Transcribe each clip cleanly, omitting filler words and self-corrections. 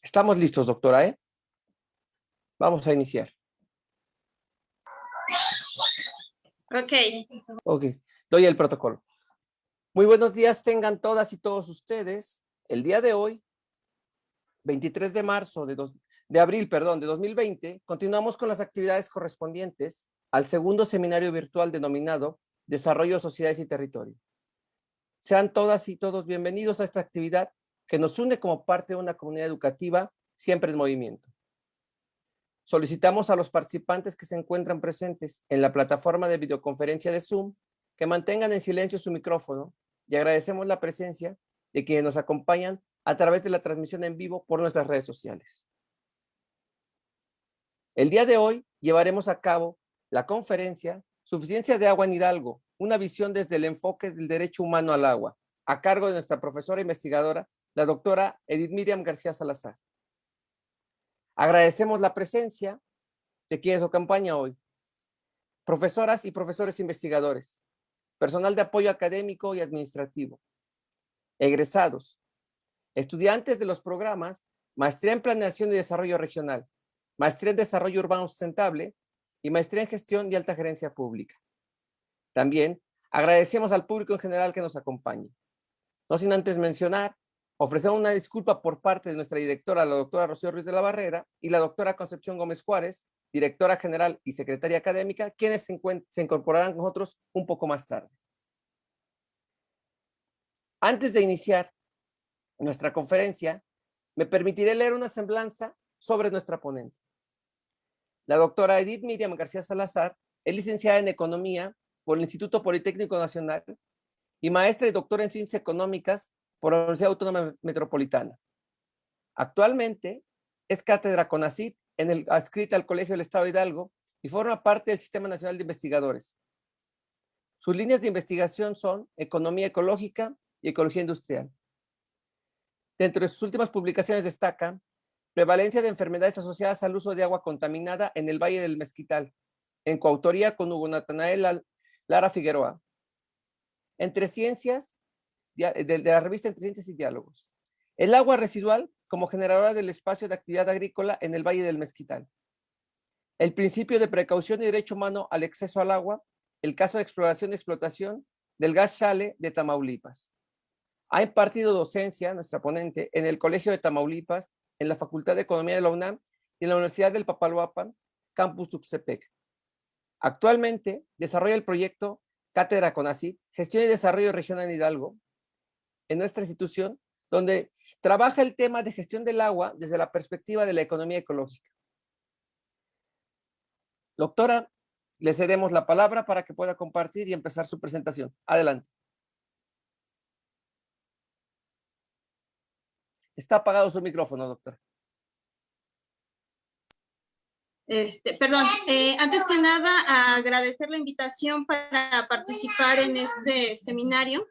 Estamos listos, doctora, ¿eh? Vamos a iniciar. Ok. Ok, doy el protocolo. Muy buenos días tengan todas y todos ustedes. El día de hoy, 23 de marzo de abril, de 2020, continuamos con las actividades correspondientes al segundo seminario virtual denominado Desarrollo, Sociedades y Territorio. Sean todas y todos bienvenidos a esta actividad que nos une como parte de una comunidad educativa siempre en movimiento. Solicitamos a los participantes que se encuentran presentes en la plataforma de videoconferencia de Zoom que mantengan en silencio su micrófono y agradecemos la presencia de quienes nos acompañan a través de la transmisión en vivo por nuestras redes sociales. El día de hoy llevaremos a cabo la conferencia Suficiencia de agua en Hidalgo, una visión desde el enfoque del derecho humano al agua, a cargo de nuestra profesora investigadora, la doctora Edith Miriam García Salazar. Agradecemos la presencia de quienes nos acompañan hoy. Profesoras y profesores investigadores, personal de apoyo académico y administrativo, egresados, estudiantes de los programas Maestría en Planeación y Desarrollo Regional, Maestría en Desarrollo Urbano Sustentable y Maestría en Gestión y Alta Gerencia Pública. También agradecemos al público en general que nos acompañe. No sin antes mencionar, ofrecemos una disculpa por parte de nuestra directora, la doctora Rocío Ruiz de la Barrera, y la doctora Concepción Gómez Juárez, directora general y secretaria académica, quienes se incorporarán con nosotros un poco más tarde. Antes de iniciar nuestra conferencia, me permitiré leer una semblanza sobre nuestra ponente. La doctora Edith Miriam García Salazar es licenciada en Economía por el Instituto Politécnico Nacional y maestra y doctora en Ciencias Económicas por la Universidad Autónoma Metropolitana. Actualmente es cátedra CONACYT adscrita al Colegio del Estado de Hidalgo y forma parte del Sistema Nacional de Investigadores. Sus líneas de investigación son Economía Ecológica y Ecología Industrial. Dentro de sus últimas publicaciones destaca Prevalencia de enfermedades asociadas al uso de agua contaminada en el Valle del Mezquital, en coautoría con Hugo Natanael Lara Figueroa. Entre Ciencias, de la revista Entre Ciencias y Diálogos. El agua residual como generadora del espacio de actividad agrícola en el Valle del Mezquital. El principio de precaución y derecho humano al acceso al agua, el caso de exploración y explotación del gas Shale de Tamaulipas. Ha impartido docencia, nuestra ponente, en el Colegio de Tamaulipas, en la Facultad de Economía de la UNAM y en la Universidad del Papaloapan, Campus Tuxtepec. Actualmente desarrolla el proyecto Cátedra CONACYT, Gestión y Desarrollo Regional en Hidalgo, en nuestra institución, donde trabaja el tema de gestión del agua desde la perspectiva de la economía ecológica. Doctora, le cedemos la palabra para que pueda compartir y empezar su presentación. Adelante. Está apagado su micrófono, doctora. Perdón, antes que nada, agradecer la invitación para participar en este seminario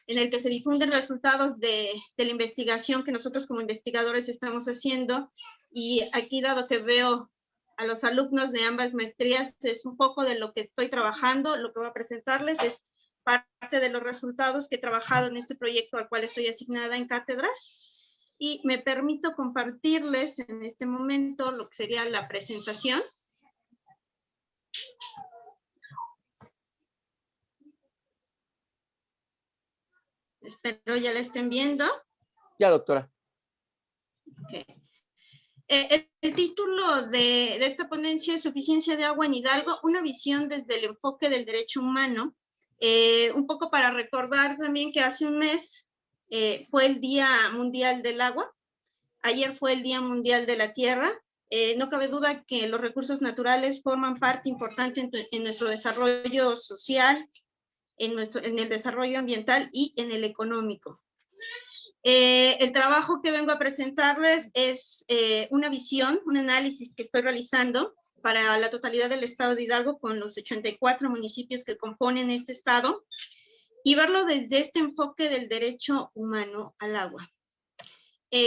en el que se difunden resultados de la investigación que nosotros como investigadores estamos haciendo. Y aquí, dado que veo a los alumnos de ambas maestrías, es un poco de lo que estoy trabajando. Lo que voy a presentarles es parte de los resultados que he trabajado en este proyecto al cual estoy asignada en cátedras. Y me permito compartirles en este momento lo que sería la presentación. Espero ya la estén viendo. Ya, doctora. Okay. El título de esta ponencia es Suficiencia de agua en Hidalgo, una visión desde el enfoque del derecho humano. Un poco para recordar también que hace un mes fue el Día Mundial del Agua. Ayer fue el Día Mundial de la Tierra. No cabe duda que los recursos naturales forman parte importante en nuestro desarrollo social, en el desarrollo ambiental y en el económico. El trabajo que vengo a presentarles es una visión, un análisis que estoy realizando para la totalidad del estado de Hidalgo con los 84 municipios que componen este estado y verlo desde este enfoque del derecho humano al agua.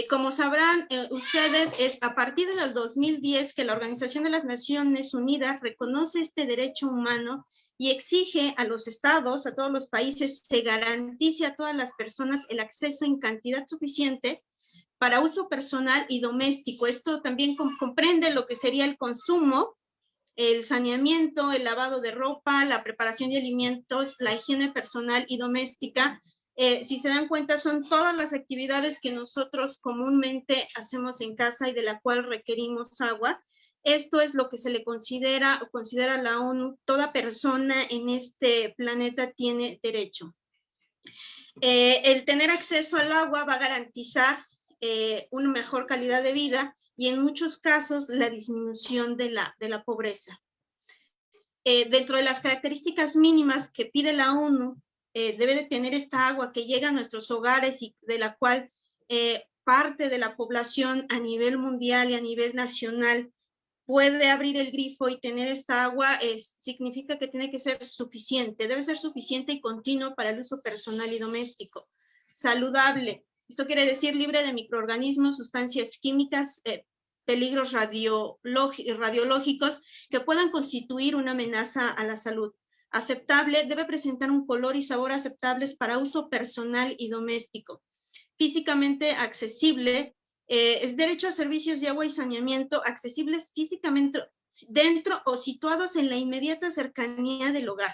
Como sabrán ustedes, es a partir del 2010 que la Organización de las Naciones Unidas reconoce este derecho humano y exige a los estados, a todos los países, se garantice a todas las personas el acceso en cantidad suficiente para uso personal y doméstico. Esto también comprende lo que sería el consumo, el saneamiento, el lavado de ropa, la preparación de alimentos, la higiene personal y doméstica. Si se dan cuenta, son todas las actividades que nosotros comúnmente hacemos en casa y de la cual requerimos agua. Esto es lo que se le considera, o considera la ONU, toda persona en este planeta tiene derecho. El tener acceso al agua va a garantizar una mejor calidad de vida y en muchos casos la disminución de la pobreza. Dentro de las características mínimas que pide la ONU, debe de tener esta agua que llega a nuestros hogares y de la cual parte de la población a nivel mundial y a nivel nacional puede abrir el grifo y tener esta agua, significa que tiene que ser suficiente, debe ser suficiente y continuo para el uso personal y doméstico. Saludable, esto quiere decir libre de microorganismos, sustancias químicas, peligros radiológicos que puedan constituir una amenaza a la salud. Aceptable, debe presentar un color y sabor aceptables para uso personal y doméstico. Físicamente accesible, es derecho a servicios de agua y saneamiento accesibles físicamente dentro o situados en la inmediata cercanía del hogar,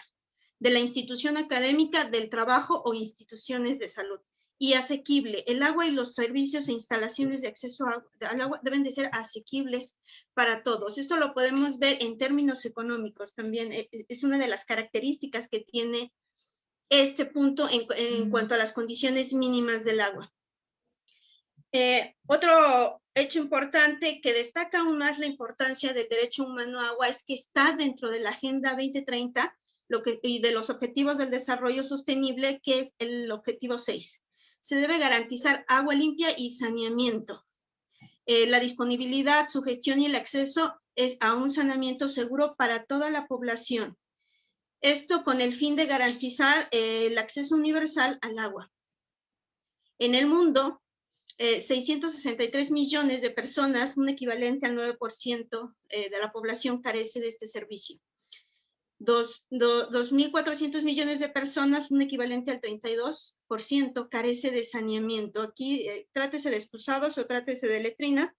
de la institución académica, del trabajo o instituciones de salud. Y asequible, el agua y los servicios e instalaciones de acceso al agua deben de ser asequibles para todos. Esto lo podemos ver en términos económicos también. Es una de las características que tiene este punto en cuanto a las condiciones mínimas del agua. Otro hecho importante que destaca aún más la importancia del derecho humano a agua es que está dentro de la Agenda 2030 y de los Objetivos del Desarrollo Sostenible, que es el objetivo 6. Se debe garantizar agua limpia y saneamiento. La disponibilidad, su gestión y el acceso a un saneamiento seguro para toda la población. Esto con el fin de garantizar el acceso universal al agua. En el mundo, 663 millones de personas, un equivalente al 9% de la población, carece de este servicio. 2.400 millones de personas, un equivalente al 32%, carece de saneamiento. Aquí trátese de excusados o trátese de letrinas.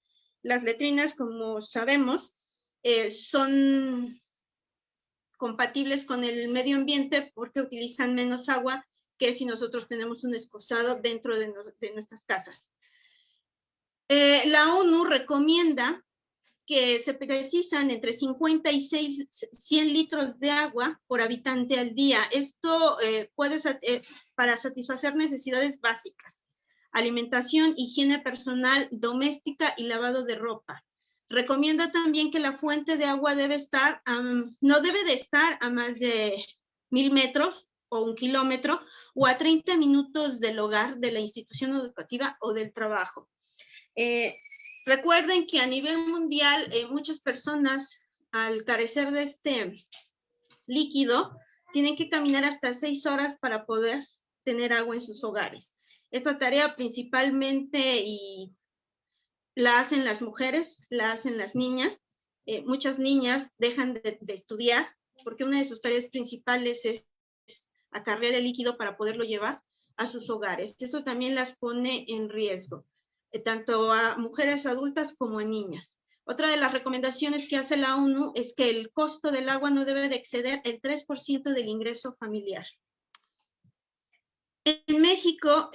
Las letrinas, como sabemos, son compatibles con el medio ambiente porque utilizan menos agua que si nosotros tenemos un excusado dentro de nuestras casas. La ONU recomienda que se precisan entre 50 y 100 litros de agua por habitante al día. Esto para satisfacer necesidades básicas: alimentación, higiene personal, doméstica y lavado de ropa. Recomienda también que la fuente de agua no debe de estar a más de 1000 metros o 1 kilómetro o a 30 minutos del hogar, de la institución educativa o del trabajo. Recuerden que a nivel mundial muchas personas, al carecer de este líquido, tienen que caminar hasta 6 horas para poder tener agua en sus hogares. Esta tarea principalmente la hacen las mujeres, la hacen las niñas. Muchas niñas dejan de estudiar porque una de sus tareas principales es acarrear el líquido para poderlo llevar a sus hogares. Eso también las pone en riesgo, tanto a mujeres adultas como a niñas. Otra de las recomendaciones que hace la ONU es que el costo del agua no debe de exceder el 3% del ingreso familiar. En México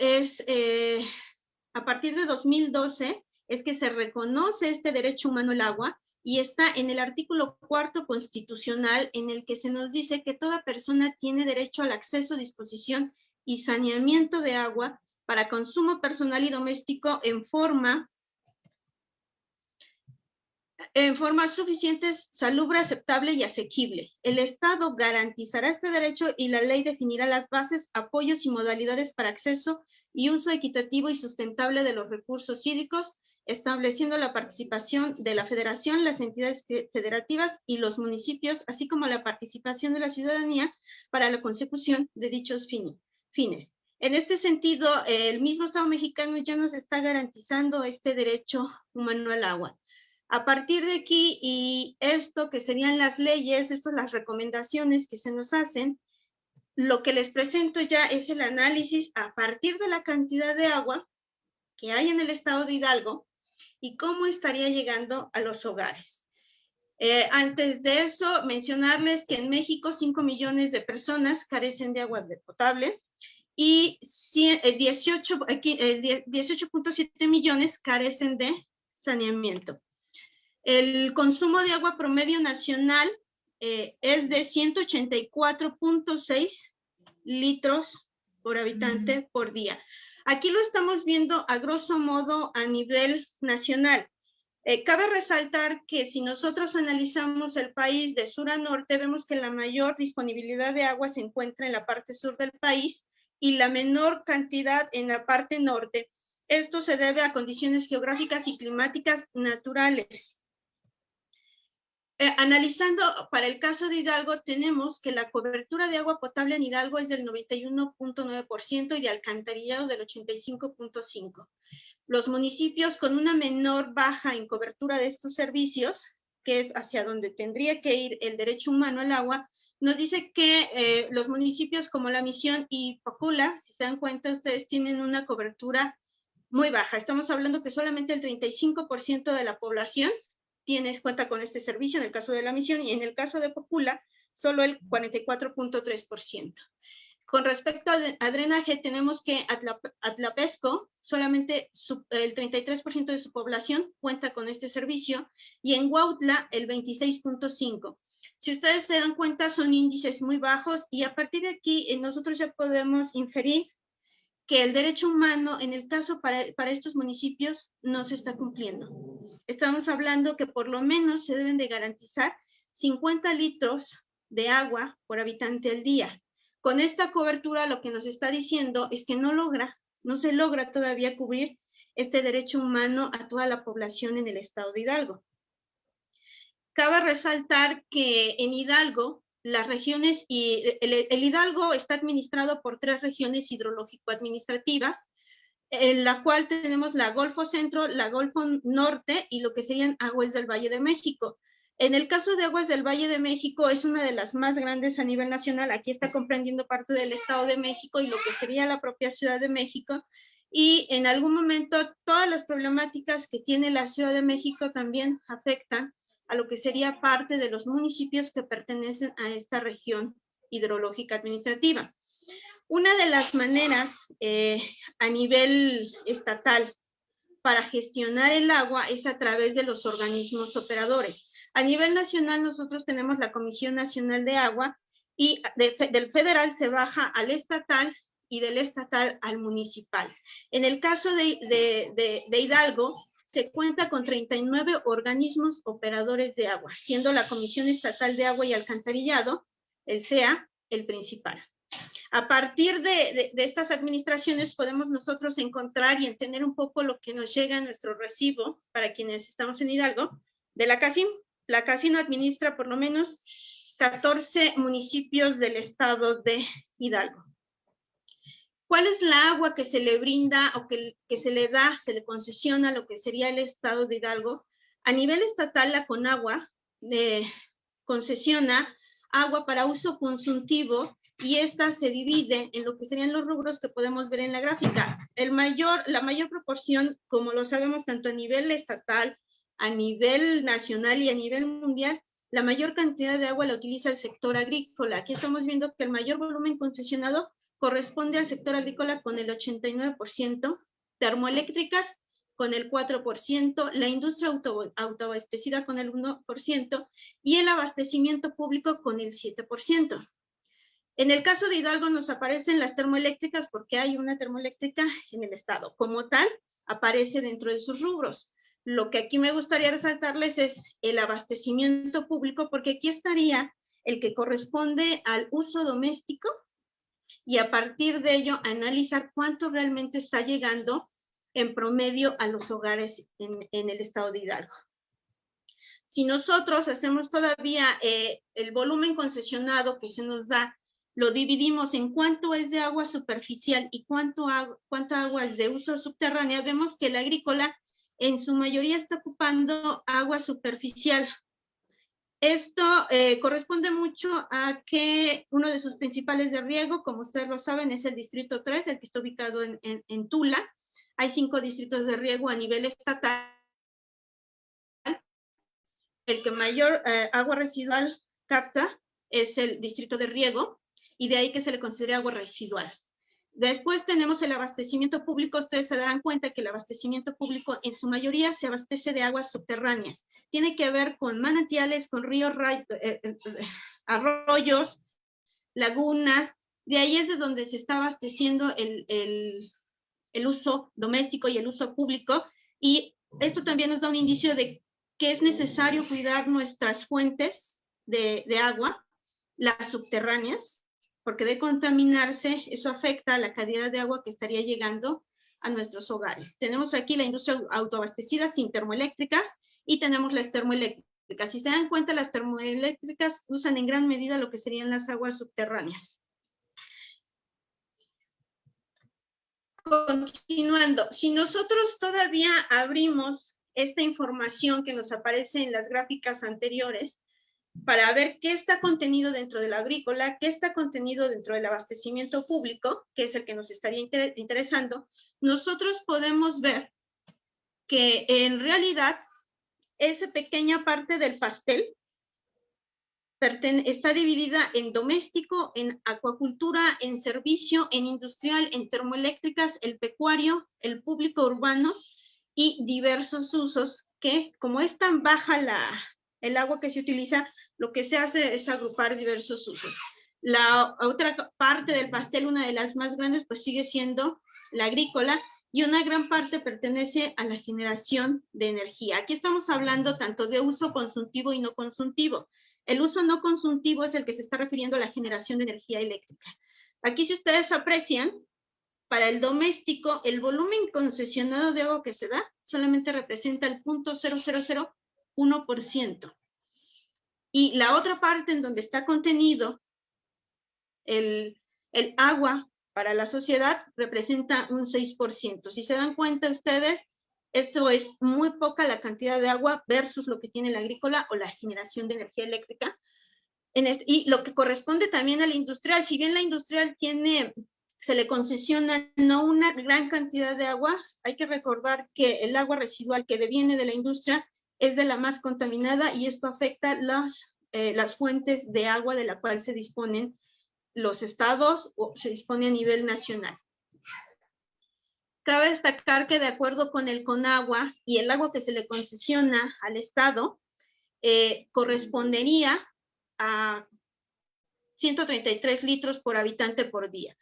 a partir de 2012 es que se reconoce este derecho humano al agua y está en el artículo 4 constitucional, en el que se nos dice que toda persona tiene derecho al acceso, disposición y saneamiento de agua para consumo personal y doméstico en forma suficiente, salubre, aceptable y asequible. El Estado garantizará este derecho y la ley definirá las bases, apoyos y modalidades para acceso y uso equitativo y sustentable de los recursos hídricos, estableciendo la participación de la Federación, las entidades federativas y los municipios, así como la participación de la ciudadanía para la consecución de dichos fines. En este sentido, el mismo Estado mexicano ya nos está garantizando este derecho humano al agua. A partir de aquí, y esto que serían las leyes, estas las recomendaciones que se nos hacen, lo que les presento ya es el análisis a partir de la cantidad de agua que hay en el estado de Hidalgo y cómo estaría llegando a los hogares. Antes de eso, mencionarles que en México 5 millones de personas carecen de agua potable y 18.7 millones carecen de saneamiento. El consumo de agua promedio nacional es de 184.6 litros por habitante por día. Aquí lo estamos viendo a grosso modo a nivel nacional. Cabe resaltar que si nosotros analizamos el país de sur a norte, vemos que la mayor disponibilidad de agua se encuentra en la parte sur del país y la menor cantidad en la parte norte. Esto se debe a condiciones geográficas y climáticas naturales. Analizando para el caso de Hidalgo, tenemos que la cobertura de agua potable en Hidalgo es del 91.9% y de alcantarillado del 85.5%. Los municipios con una menor baja en cobertura de estos servicios, que es hacia donde tendría que ir el derecho humano al agua, nos dice que los municipios como La Misión y Cocula, si se dan cuenta, ustedes tienen una cobertura muy baja. Estamos hablando que solamente el 35% de la población cuenta con este servicio en el caso de La Misión y en el caso de Cocula, solo el 44.3%. Con respecto a drenaje, tenemos que Atlapesco, solamente el 33% de su población cuenta con este servicio y en Huautla el 26.5%. Si ustedes se dan cuenta, son índices muy bajos y a partir de aquí nosotros ya podemos inferir que el derecho humano, en el caso para estos municipios, no se está cumpliendo. Estamos hablando que por lo menos se deben de garantizar 50 litros de agua por habitante al día. Con esta cobertura lo que nos está diciendo es que no se logra todavía cubrir este derecho humano a toda la población en el estado de Hidalgo. Cabe resaltar que en Hidalgo, las regiones y el Hidalgo está administrado por 3 regiones hidrológico-administrativas, en la cual tenemos la Golfo Centro, la Golfo Norte y lo que serían aguas del Valle de México. En el caso de Aguas del Valle de México es una de las más grandes a nivel nacional. Aquí está comprendiendo parte del Estado de México y lo que sería la propia Ciudad de México. Y en algún momento todas las problemáticas que tiene la Ciudad de México también afectan a lo que sería parte de los municipios que pertenecen a esta región hidrológica administrativa. Una de las maneras a nivel estatal para gestionar el agua es a través de los organismos operadores. A nivel nacional nosotros tenemos la Comisión Nacional de Agua y del federal se baja al estatal y del estatal al municipal. En el caso de Hidalgo, se cuenta con 39 organismos operadores de agua, siendo la Comisión Estatal de Agua y Alcantarillado, el CEA, el principal. A partir de estas administraciones podemos nosotros encontrar y entender un poco lo que nos llega a nuestro recibo para quienes estamos en Hidalgo, de la CACIM. La CACIM administra por lo menos 14 municipios del estado de Hidalgo. ¿Cuál es la agua que se le brinda o que se le da, se le concesiona a lo que sería el estado de Hidalgo? A nivel estatal, la Conagua concesiona agua para uso consultivo y esta se divide en lo que serían los rubros que podemos ver en la gráfica. La mayor proporción, como lo sabemos tanto a nivel estatal, a nivel nacional y a nivel mundial, la mayor cantidad de agua la utiliza el sector agrícola. Aquí estamos viendo que el mayor volumen concesionado corresponde al sector agrícola con el 89%, termoeléctricas con el 4%, la industria autoabastecida con el 1% y el abastecimiento público con el 7%. En el caso de Hidalgo nos aparecen las termoeléctricas porque hay una termoeléctrica en el estado. Como tal, aparece dentro de sus rubros. Lo que aquí me gustaría resaltarles es el abastecimiento público porque aquí estaría el que corresponde al uso doméstico y a partir de ello analizar cuánto realmente está llegando en promedio a los hogares en el estado de Hidalgo. Si nosotros hacemos todavía el volumen concesionado que se nos da, lo dividimos en cuánto es de agua superficial y cuánta agua es de uso subterránea, vemos que el agrícola en su mayoría está ocupando agua superficial. Esto corresponde mucho a que uno de sus principales de riego, como ustedes lo saben, es el Distrito 3, el que está ubicado en Tula. Hay 5 distritos de riego a nivel estatal. El que mayor agua residual capta es el distrito de riego, y de ahí que se le considere agua residual. Después tenemos el abastecimiento público. Ustedes se darán cuenta que el abastecimiento público en su mayoría se abastece de aguas subterráneas. Tiene que ver con manantiales, con ríos, arroyos, lagunas. De ahí es de donde se está abasteciendo el uso doméstico y el uso público. Y esto también nos da un indicio de que es necesario cuidar nuestras fuentes de agua, las subterráneas, porque de contaminarse, eso afecta a la calidad de agua que estaría llegando a nuestros hogares. Tenemos aquí la industria autoabastecida sin termoeléctricas, y tenemos las termoeléctricas. Si se dan cuenta, las termoeléctricas usan en gran medida lo que serían las aguas subterráneas. Continuando, si nosotros todavía abrimos esta información que nos aparece en las gráficas anteriores, para ver qué está contenido dentro del agrícola, qué está contenido dentro del abastecimiento público, que es el que nos estaría interesando, nosotros podemos ver que en realidad esa pequeña parte del pastel está dividida en doméstico, en acuacultura, en servicio, en industrial, en termoeléctricas, el pecuario, el público urbano y diversos usos que, como es tan baja el agua que se utiliza, lo que se hace es agrupar diversos usos. La otra parte del pastel, una de las más grandes, pues sigue siendo la agrícola, y una gran parte pertenece a la generación de energía. Aquí estamos hablando tanto de uso consultivo y no consultivo. El uso no consultivo es el que se está refiriendo a la generación de energía eléctrica. Aquí, si ustedes aprecian, para el doméstico, el volumen concesionado de agua que se da solamente representa el 0.0001%. Y la otra parte en donde está contenido el agua para la sociedad representa un 6%. Si se dan cuenta ustedes, esto es muy poca la cantidad de agua versus lo que tiene la agrícola o la generación de energía eléctrica. Y lo que corresponde también al industrial, si bien la industrial se le concesiona no una gran cantidad de agua, hay que recordar que el agua residual que deviene de la industria es de la más contaminada, y esto afecta las fuentes de agua de la cual se disponen los estados o se dispone a nivel nacional. Cabe destacar que de acuerdo con el CONAGUA y el agua que se le concesiona al estado, correspondería a 133 litros por habitante por día.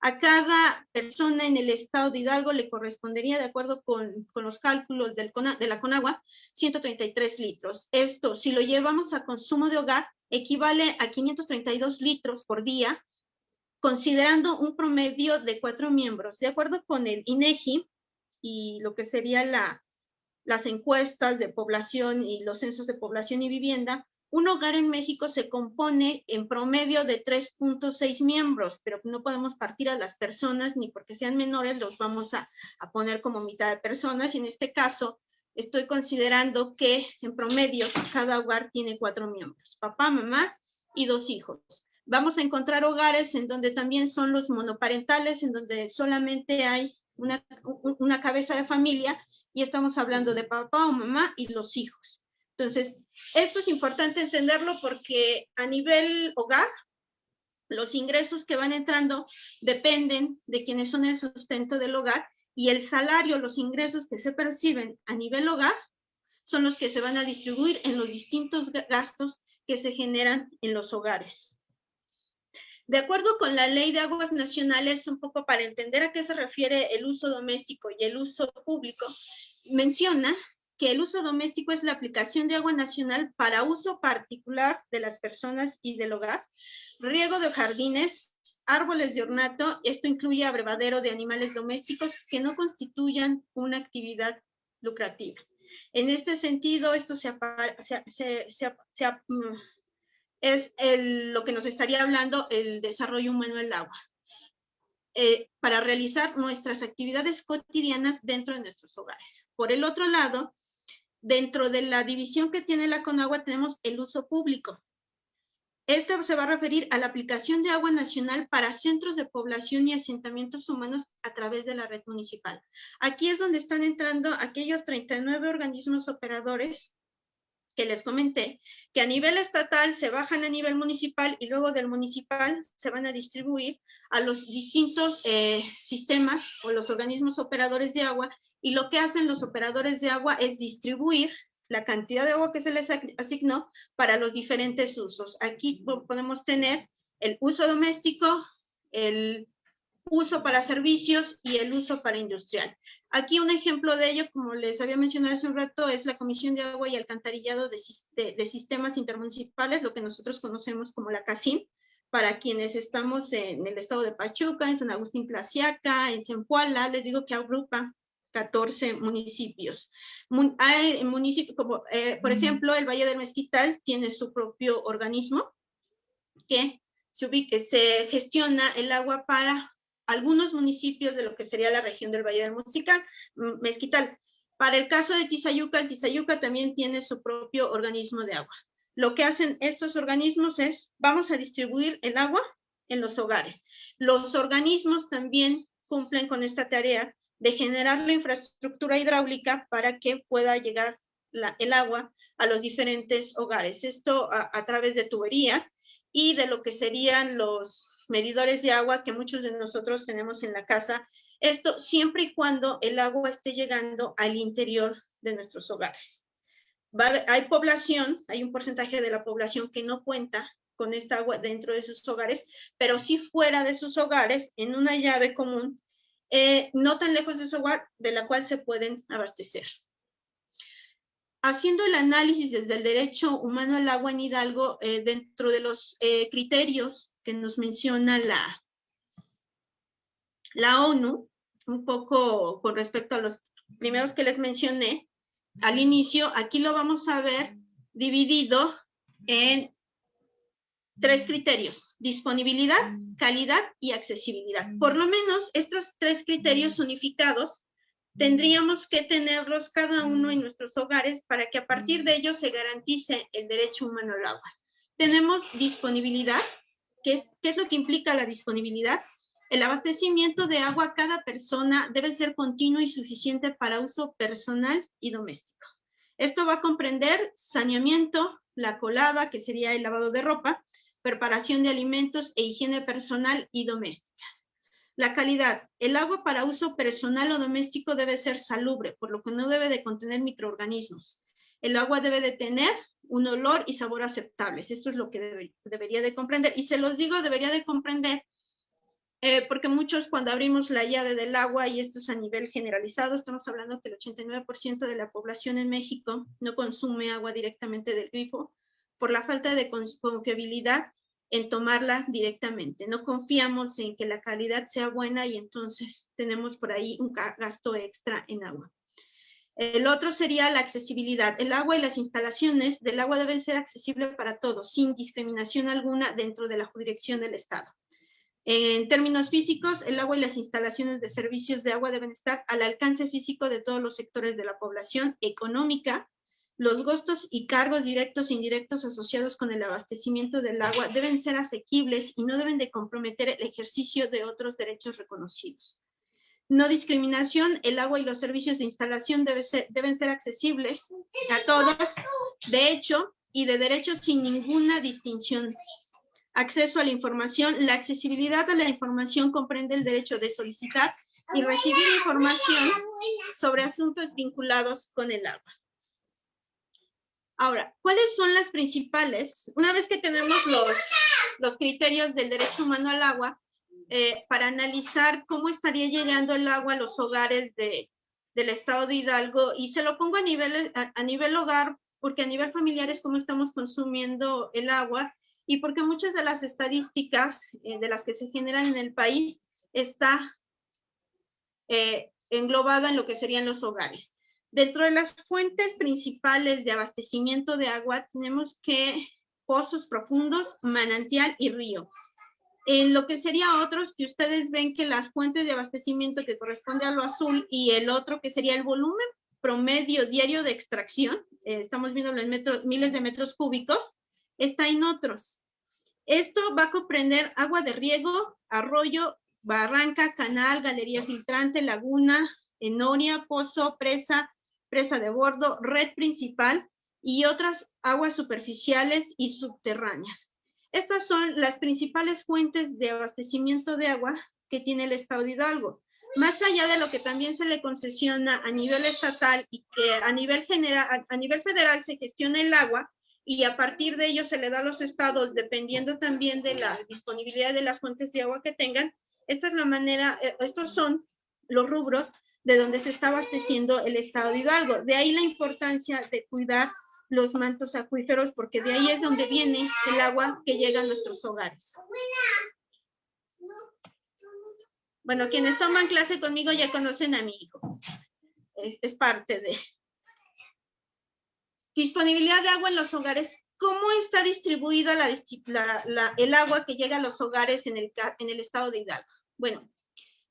A cada persona en el estado de Hidalgo le correspondería, de acuerdo con los cálculos de la CONAGUA, 133 litros. Esto, si lo llevamos a consumo de hogar, equivale a 532 litros por día, considerando un promedio de 4 miembros. De acuerdo con el INEGI y lo que serían las encuestas de población y los censos de población y vivienda, un hogar en México se compone en promedio de 3.6 miembros, pero no podemos partir a las personas, ni porque sean menores los vamos a poner como mitad de personas, y en este caso estoy considerando que en promedio cada hogar tiene 4 miembros, papá, mamá y 2 hijos. Vamos a encontrar hogares en donde también son los monoparentales, en donde solamente hay una cabeza de familia, y estamos hablando de papá o mamá y los hijos. Entonces, esto es importante entenderlo porque a nivel hogar, los ingresos que van entrando dependen de quienes son el sustento del hogar, y el salario, los ingresos que se perciben a nivel hogar, son los que se van a distribuir en los distintos gastos que se generan en los hogares. De acuerdo con la Ley de Aguas Nacionales, un poco para entender a qué se refiere el uso doméstico y el uso público, menciona que el uso doméstico es la aplicación de agua nacional para uso particular de las personas y del hogar, riego de jardines, árboles de ornato. Esto incluye abrevadero de animales domésticos que no constituyan una actividad lucrativa. En este sentido, esto es lo que nos estaría hablando el desarrollo humano del agua, para realizar nuestras actividades cotidianas dentro de nuestros hogares. Por el otro lado, dentro de la división que tiene la CONAGUA tenemos el uso público. Esto se va a referir a la aplicación de agua nacional para centros de población y asentamientos humanos a través de la red municipal. Aquí es donde están entrando aquellos 39 organismos operadores que les comenté, que a nivel estatal se bajan a nivel municipal y luego del municipal se van a distribuir a los distintos sistemas o los organismos operadores de agua, y lo que hacen los operadores de agua es distribuir la cantidad de agua que se les asignó para los diferentes usos. Aquí podemos tener el uso doméstico, el uso para servicios y el uso para industrial. Aquí un ejemplo de ello, como les había mencionado hace un rato, es la Comisión de Agua y Alcantarillado de Sistemas Intermunicipales, lo que nosotros conocemos como la CACIM, para quienes estamos en el estado de Pachuca, en San Agustín Tlaxiaca, en Zempoala, les digo que agrupa 14 municipios. Hay municipios como, por ejemplo, el Valle del Mezquital tiene su propio organismo que se gestiona el agua para algunos municipios de lo que sería la región del Valle del Mezquital. Para el caso de Tizayuca, el Tizayuca también tiene su propio organismo de agua. Lo que hacen estos organismos es, vamos a distribuir el agua en los hogares. Los organismos también cumplen con esta tarea de generar la infraestructura hidráulica para que pueda llegar el agua a los diferentes hogares. Esto a través de tuberías y de lo que serían los medidores de agua que muchos de nosotros tenemos en la casa. Esto siempre y cuando el agua esté llegando al interior de nuestros hogares. Hay población, hay un porcentaje de la población que no cuenta con esta agua dentro de sus hogares, pero sí fuera de sus hogares, en una llave común, no tan lejos de su hogar, de la cual se pueden abastecer. Haciendo el análisis desde el derecho humano al agua en Hidalgo, dentro de los criterios que nos menciona la ONU, un poco con respecto a los primeros que les mencioné al inicio, aquí lo vamos a ver dividido en 3 criterios: disponibilidad, calidad y accesibilidad. Por lo menos estos 3 criterios unificados tendríamos que tenerlos cada uno en nuestros hogares para que a partir de ellos se garantice el derecho humano al agua. Tenemos disponibilidad. ¿Qué es lo que implica la disponibilidad? El abastecimiento de agua a cada persona debe ser continuo y suficiente para uso personal y doméstico. Esto va a comprender saneamiento, la colada, que sería el lavado de ropa, preparación de alimentos e higiene personal y doméstica. La calidad. El agua para uso personal o doméstico debe ser salubre, por lo que no debe de contener microorganismos. El agua debe de tener un olor y sabor aceptables. Esto es lo que debería de comprender. Y se los digo, debería de comprender, porque muchos cuando abrimos la llave del agua, y esto es a nivel generalizado, estamos hablando que el 89% de la población en México no consume agua directamente del grifo por la falta de confiabilidad en tomarla directamente. No confiamos en que la calidad sea buena y entonces tenemos por ahí un gasto extra en agua. El otro sería la accesibilidad. El agua y las instalaciones del agua deben ser accesibles para todos, sin discriminación alguna dentro de la jurisdicción del Estado. En términos físicos, el agua y las instalaciones de servicios de agua deben estar al alcance físico de todos los sectores de la población económica. Los gastos y cargos directos e indirectos asociados con el abastecimiento del agua deben ser asequibles y no deben de comprometer el ejercicio de otros derechos reconocidos. No discriminación. El agua y los servicios de instalación deben ser accesibles a todas, de hecho, y de derecho sin ninguna distinción. Acceso a la información. La accesibilidad a la información comprende el derecho de solicitar y recibir información sobre asuntos vinculados con el agua. Ahora, ¿cuáles son las principales? Una vez que tenemos los criterios del derecho humano al agua, para analizar cómo estaría llegando el agua a los hogares del estado de Hidalgo, y se lo pongo a nivel hogar, porque a nivel familiar es cómo estamos consumiendo el agua, y porque muchas de las estadísticas de las que se generan en el país está englobada en lo que serían los hogares. Dentro de las fuentes principales de abastecimiento de agua tenemos que pozos profundos, manantial y río. En lo que sería otros, que ustedes ven que las fuentes de abastecimiento que corresponde a lo azul, y el otro que sería el volumen promedio diario de extracción, estamos viendo en miles de metros cúbicos, está en otros. Esto va a comprender agua de riego, arroyo, barranca, canal, galería filtrante, laguna, noria, pozo, presa, presa de bordo, red principal y otras aguas superficiales y subterráneas. Estas son las principales fuentes de abastecimiento de agua que tiene el Estado de Hidalgo. Más allá de lo que también se le concesiona a nivel estatal y que a nivel federal se gestiona el agua, y a partir de ello se le da a los estados, dependiendo también de la disponibilidad de las fuentes de agua que tengan. Esta es la manera, estos son los rubros de donde se está abasteciendo el Estado de Hidalgo. De ahí la importancia de cuidar los mantos acuíferos, porque de ahí es donde viene el agua que llega a nuestros hogares. Bueno, quienes toman clase conmigo ya conocen a mi hijo. Es parte de... Disponibilidad de agua en los hogares. ¿Cómo está distribuida el agua que llega a los hogares en el Estado de Hidalgo? Bueno,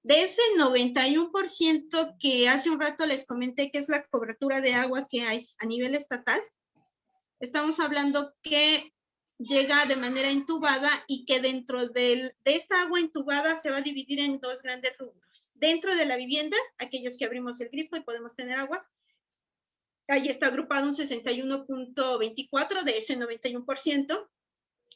de ese 91% que hace un rato les comenté que es la cobertura de agua que hay a nivel estatal, estamos hablando que llega de manera intubada y que dentro de esta agua intubada se va a dividir en dos grandes rubros. Dentro de la vivienda, aquellos que abrimos el grifo y podemos tener agua, ahí está agrupado un 61.24 de ese 91%,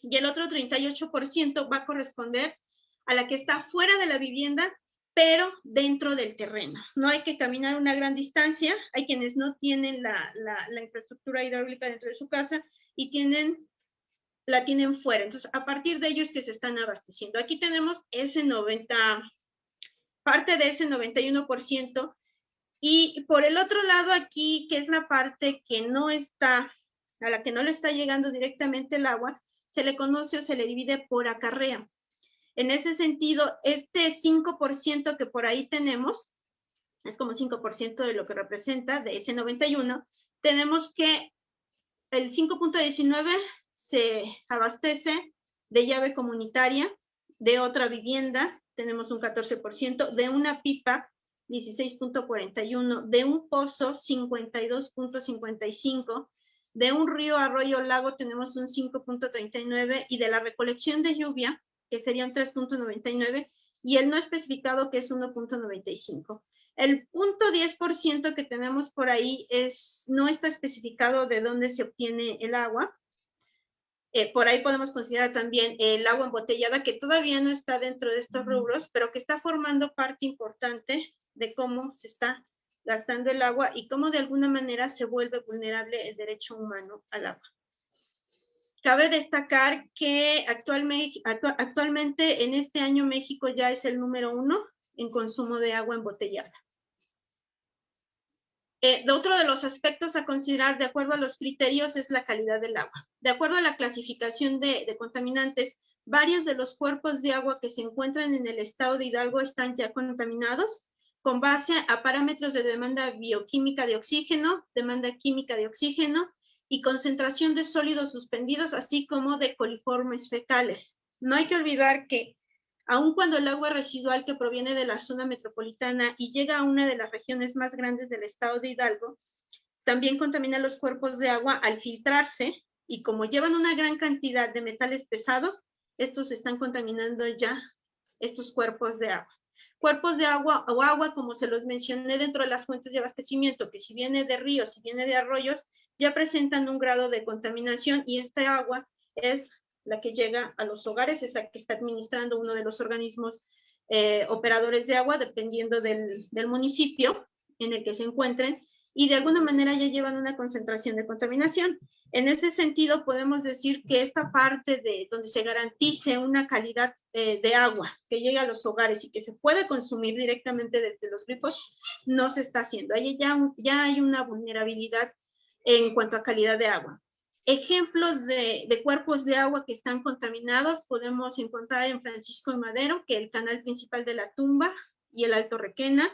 y el otro 38% va a corresponder a la que está fuera de la vivienda, pero dentro del terreno. No hay que caminar una gran distancia. Hay quienes no tienen la infraestructura hidráulica dentro de su casa y la tienen fuera. Entonces, a partir de ello es que se están abasteciendo. Aquí tenemos parte de ese 91%. Y por el otro lado aquí, que es la parte que no está, a la que no le está llegando directamente el agua, se le conoce o se le divide por acarreo. En ese sentido, este 5% que por ahí tenemos, es como 5% de lo que representa de ese 91, tenemos que el 5.19 se abastece de llave comunitaria, de otra vivienda, tenemos un 14%, de una pipa, 16.41, de un pozo 52.55, de un río, arroyo, lago tenemos un 5.39 y de la recolección de lluvia, que sería un 3.99, y el no especificado, que es 1.95. El 0.10% que tenemos por ahí no está especificado de dónde se obtiene el agua. Por ahí podemos considerar también el agua embotellada, que todavía no está dentro de estos rubros, pero que está formando parte importante de cómo se está gastando el agua y cómo de alguna manera se vuelve vulnerable el derecho humano al agua. Cabe destacar que actualmente en este año México ya es el número 1 en consumo de agua embotellada. Otro de los aspectos a considerar de acuerdo a los criterios es la calidad del agua. De acuerdo a la clasificación de contaminantes, varios de los cuerpos de agua que se encuentran en el Estado de Hidalgo están ya contaminados con base a parámetros de demanda bioquímica de oxígeno, demanda química de oxígeno y concentración de sólidos suspendidos, así como de coliformes fecales. No hay que olvidar que aun cuando el agua residual que proviene de la zona metropolitana y llega a una de las regiones más grandes del Estado de Hidalgo, también contamina los cuerpos de agua al filtrarse, y como llevan una gran cantidad de metales pesados, estos están contaminando ya estos cuerpos de agua. Cuerpos de agua o agua, como se los mencioné dentro de las fuentes de abastecimiento, que si viene de ríos, si viene de arroyos, ya presentan un grado de contaminación, y esta agua es la que llega a los hogares, es la que está administrando uno de los organismos operadores de agua, dependiendo del municipio en el que se encuentren, y de alguna manera ya llevan una concentración de contaminación. En ese sentido, podemos decir que esta parte de donde se garantice una calidad de agua que llegue a los hogares y que se pueda consumir directamente desde los grifos, no se está haciendo. Ahí ya hay una vulnerabilidad en cuanto a calidad de agua. Ejemplos de cuerpos de agua que están contaminados podemos encontrar en Francisco y Madero, que el canal principal de la Tumba y el Alto Requena,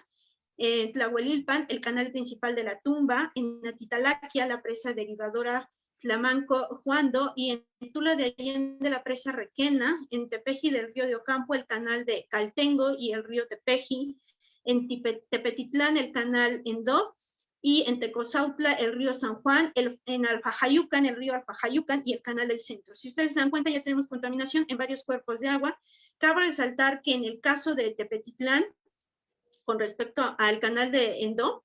en Tlahuelilpan, el canal principal de la Tumba, en Atitalaquia, la presa derivadora Tlamanco, Juando, y en Tula de Allende, la presa Requena, en Tepeji del río de Ocampo, el canal de Caltengo y el río Tepeji, en Tepetitlán, el canal Endó, y en Tecozautla el río San Juan, en Alfajayucan el río Alfajayucan y el canal del centro. Si ustedes se dan cuenta, ya tenemos contaminación en varios cuerpos de agua. Cabe resaltar que en el caso de Tepetitlán, con respecto al canal de Endó,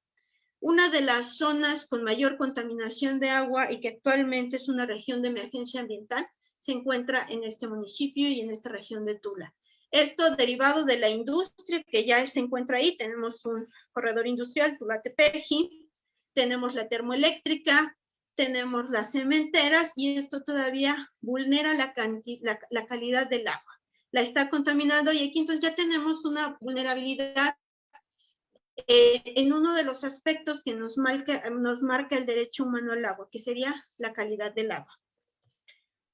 una de las zonas con mayor contaminación de agua y que actualmente es una región de emergencia ambiental, se encuentra en este municipio y en esta región de Tula. Esto derivado de la industria que ya se encuentra ahí. Tenemos un corredor industrial, Tula-Tepeji, tenemos la termoeléctrica, tenemos las cementeras y esto todavía vulnera la calidad del agua. La está contaminando y aquí entonces ya tenemos una vulnerabilidad en uno de los aspectos que nos marca el derecho humano al agua, que sería la calidad del agua.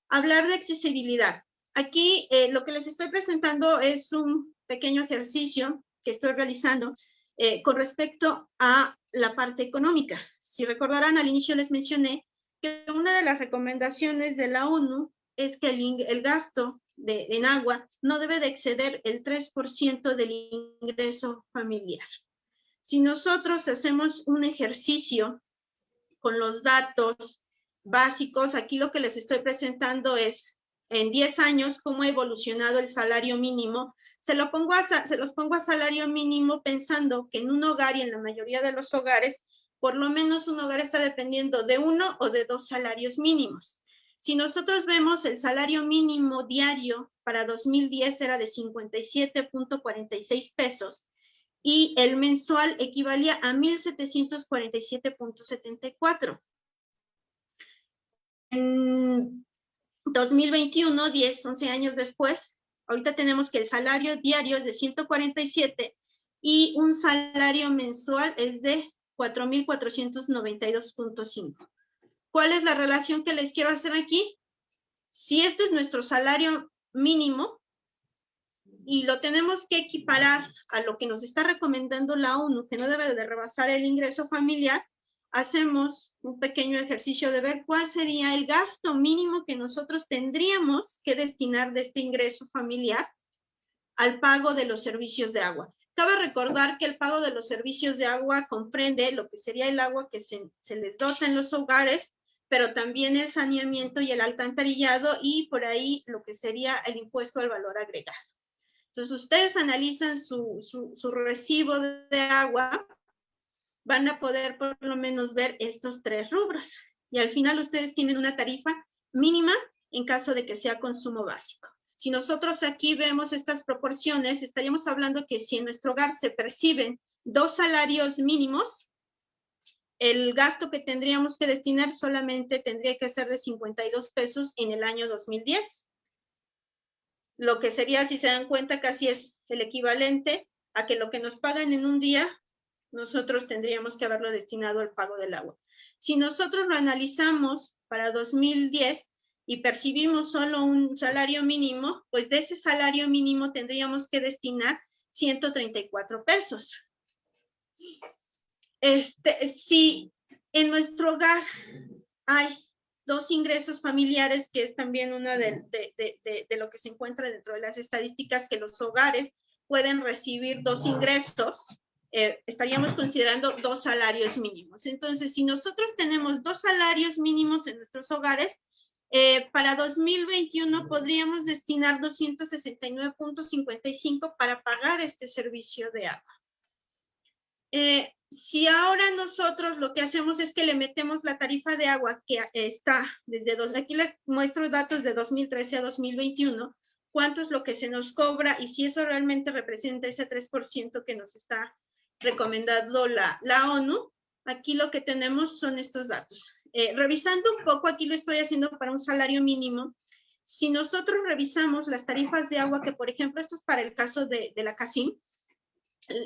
Hablar de accesibilidad. Aquí lo que les estoy presentando es un pequeño ejercicio que estoy realizando con respecto a la parte económica. Si recordarán, al inicio les mencioné que una de las recomendaciones de la ONU es que el gasto en agua no debe de exceder el 3% del ingreso familiar. Si nosotros hacemos un ejercicio con los datos básicos, aquí lo que les estoy presentando es en 10 años cómo ha evolucionado el salario mínimo. Se los pongo a salario mínimo pensando que en un hogar y en la mayoría de los hogares, por lo menos un hogar está dependiendo de 1 o de 2 salarios mínimos. Si nosotros vemos el salario mínimo diario para 2010 era de 57.46 pesos y el mensual equivalía a 1,747.74. En 2021, 11 años después, ahorita tenemos que el salario diario es de 147 y un salario mensual es de 4,492.5. ¿Cuál es la relación que les quiero hacer aquí? Si este es nuestro salario mínimo y lo tenemos que equiparar a lo que nos está recomendando la ONU, que no debe de rebasar el ingreso familiar, hacemos un pequeño ejercicio de ver cuál sería el gasto mínimo que nosotros tendríamos que destinar de este ingreso familiar al pago de los servicios de agua. Cabe recordar que el pago de los servicios de agua comprende lo que sería el agua que se les dota en los hogares, pero también el saneamiento y el alcantarillado y por ahí lo que sería el impuesto al valor agregado. Entonces, ustedes analizan su recibo de agua, van a poder por lo menos ver estos 3 rubros. Y al final ustedes tienen una tarifa mínima en caso de que sea consumo básico. Si nosotros aquí vemos estas proporciones, estaríamos hablando que si en nuestro hogar se perciben 2 salarios mínimos, el gasto que tendríamos que destinar solamente tendría que ser de 52 pesos en el año 2010. Lo que sería, si se dan cuenta, casi es el equivalente a que lo que nos pagan en un día, nosotros tendríamos que haberlo destinado al pago del agua. Si nosotros lo analizamos para 2010 y percibimos solo un salario mínimo, pues de ese salario mínimo tendríamos que destinar 134 pesos. Si en nuestro hogar hay 2 ingresos familiares, que es también una de lo que se encuentra dentro de las estadísticas, que los hogares pueden recibir 2 ingresos, estaríamos considerando 2 salarios mínimos. Entonces, si nosotros tenemos 2 salarios mínimos en nuestros hogares, para 2021 podríamos destinar 269.55 para pagar este servicio de agua. Si ahora nosotros lo que hacemos es que le metemos la tarifa de agua que está desde aquí les muestro datos de 2013 a 2021, cuánto es lo que se nos cobra y si eso realmente representa ese 3% que nos está recomendando la ONU. Aquí lo que tenemos son estos datos. Revisando un poco, aquí lo estoy haciendo para un salario mínimo. Si nosotros revisamos las tarifas de agua, que por ejemplo, esto es para el caso de la CACIM,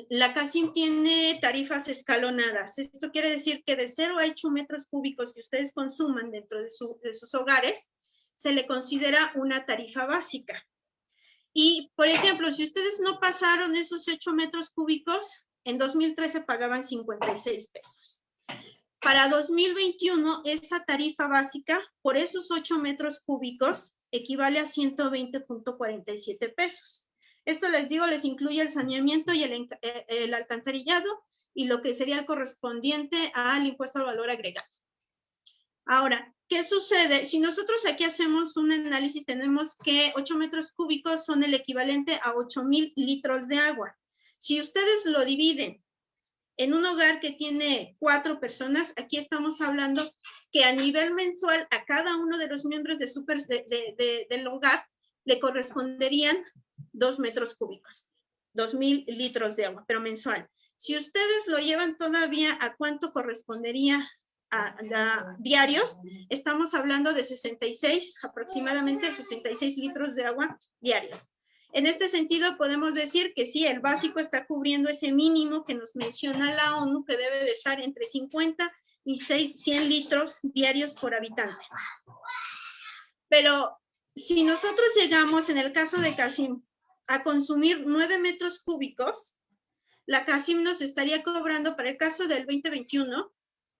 la CACIM tiene tarifas escalonadas. Esto quiere decir que de 0 a 8 metros cúbicos que ustedes consuman dentro de sus hogares, se le considera una tarifa básica. Y, por ejemplo, si ustedes no pasaron esos 8 metros cúbicos, en 2013 pagaban 56 pesos. Para 2021, esa tarifa básica por esos 8 metros cúbicos equivale a 120.47 pesos. Esto les digo, les incluye el saneamiento y el alcantarillado y lo que sería el correspondiente al impuesto al valor agregado. Ahora, ¿qué sucede? Si nosotros aquí hacemos un análisis, tenemos que 8 metros cúbicos son el equivalente a 8,000 litros de agua. Si ustedes lo dividen en un hogar que tiene 4 personas, aquí estamos hablando que a nivel mensual a cada uno de los miembros del hogar le corresponderían 2 metros cúbicos, 2,000 litros de agua, pero mensual. Si ustedes lo llevan todavía a cuánto correspondería a diarios, estamos hablando de 66, aproximadamente 66 litros de agua diarios. En este sentido, podemos decir que sí, el básico está cubriendo ese mínimo que nos menciona la ONU, que debe de estar entre 50 y 100 litros diarios por habitante. Pero si nosotros llegamos, en el caso de Casim, a consumir 9 metros cúbicos, la Casim nos estaría cobrando, para el caso del 2021,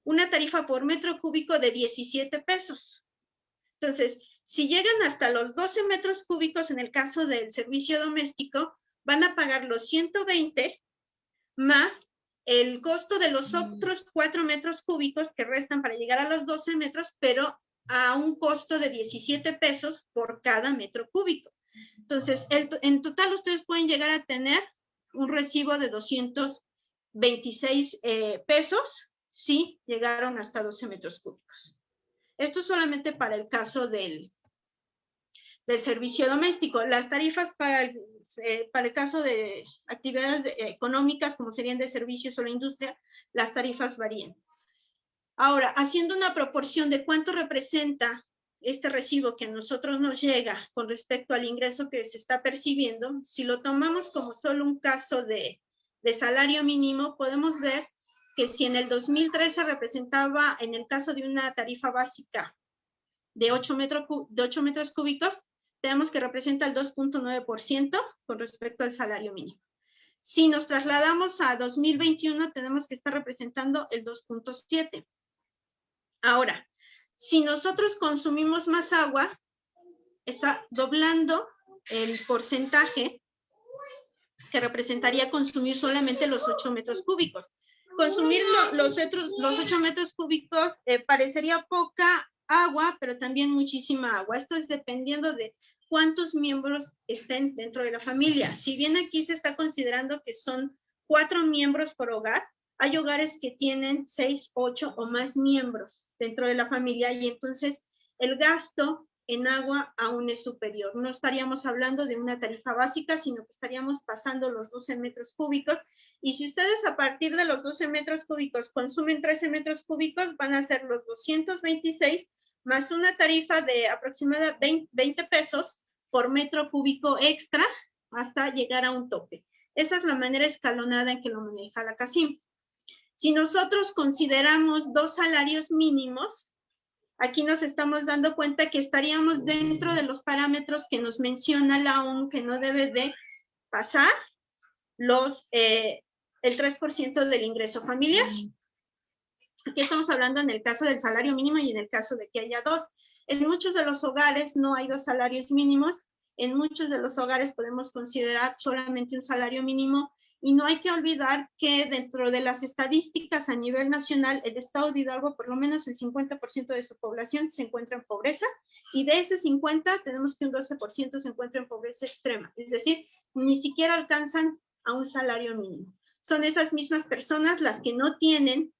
una tarifa por metro cúbico de 17 pesos. Entonces, si llegan hasta los 12 metros cúbicos en el caso del servicio doméstico, van a pagar los 120 más el costo de los otros 4 metros cúbicos que restan para llegar a los 12 metros, pero a un costo de 17 pesos por cada metro cúbico. Entonces, en total ustedes pueden llegar a tener un recibo de 226 pesos si llegaron hasta 12 metros cúbicos. Esto solamente para el caso del servicio doméstico. Las tarifas para el caso de actividades económicas, como serían de servicios o la industria, las tarifas varían. Ahora, haciendo una proporción de cuánto representa este recibo que a nosotros nos llega con respecto al ingreso que se está percibiendo, si lo tomamos como solo un caso de salario mínimo, podemos ver que si en el 2013 representaba, en el caso de una tarifa básica de 8 metros cúbicos, tenemos que representa el 2.9% con respecto al salario mínimo. Si nos trasladamos a 2021, tenemos que estar representando el 2.7%. Ahora, si nosotros consumimos más agua, está doblando el porcentaje que representaría consumir solamente los 8 metros cúbicos. Consumir los 8 metros cúbicos parecería poca agua, pero también muchísima agua. Esto es dependiendo de cuántos miembros estén dentro de la familia. Si bien aquí se está considerando que son 4 miembros por hogar, hay hogares que tienen 6, 8 o más miembros dentro de la familia y entonces el gasto en agua aún es superior. No estaríamos hablando de una tarifa básica, sino que estaríamos pasando los 12 metros cúbicos. Y si ustedes a partir de los 12 metros cúbicos consumen 13 metros cúbicos, van a ser los 226 más una tarifa de aproximadamente 20 pesos por metro cúbico extra hasta llegar a un tope. Esa es la manera escalonada en que lo maneja la CACIM. Si nosotros consideramos 2 salarios mínimos, aquí nos estamos dando cuenta que estaríamos dentro de los parámetros que nos menciona la ONU, que no debe de pasar el 3% del ingreso familiar. Aquí estamos hablando en el caso del salario mínimo y en el caso de que haya 2. En muchos de los hogares no hay 2 salarios mínimos. En muchos de los hogares podemos considerar solamente un salario mínimo. Y no hay que olvidar que dentro de las estadísticas a nivel nacional, el estado de Hidalgo, por lo menos el 50% de su población se encuentra en pobreza, y de ese 50% tenemos que un 12% se encuentra en pobreza extrema, es decir, ni siquiera alcanzan a un salario mínimo. Son esas mismas personas las que no tienen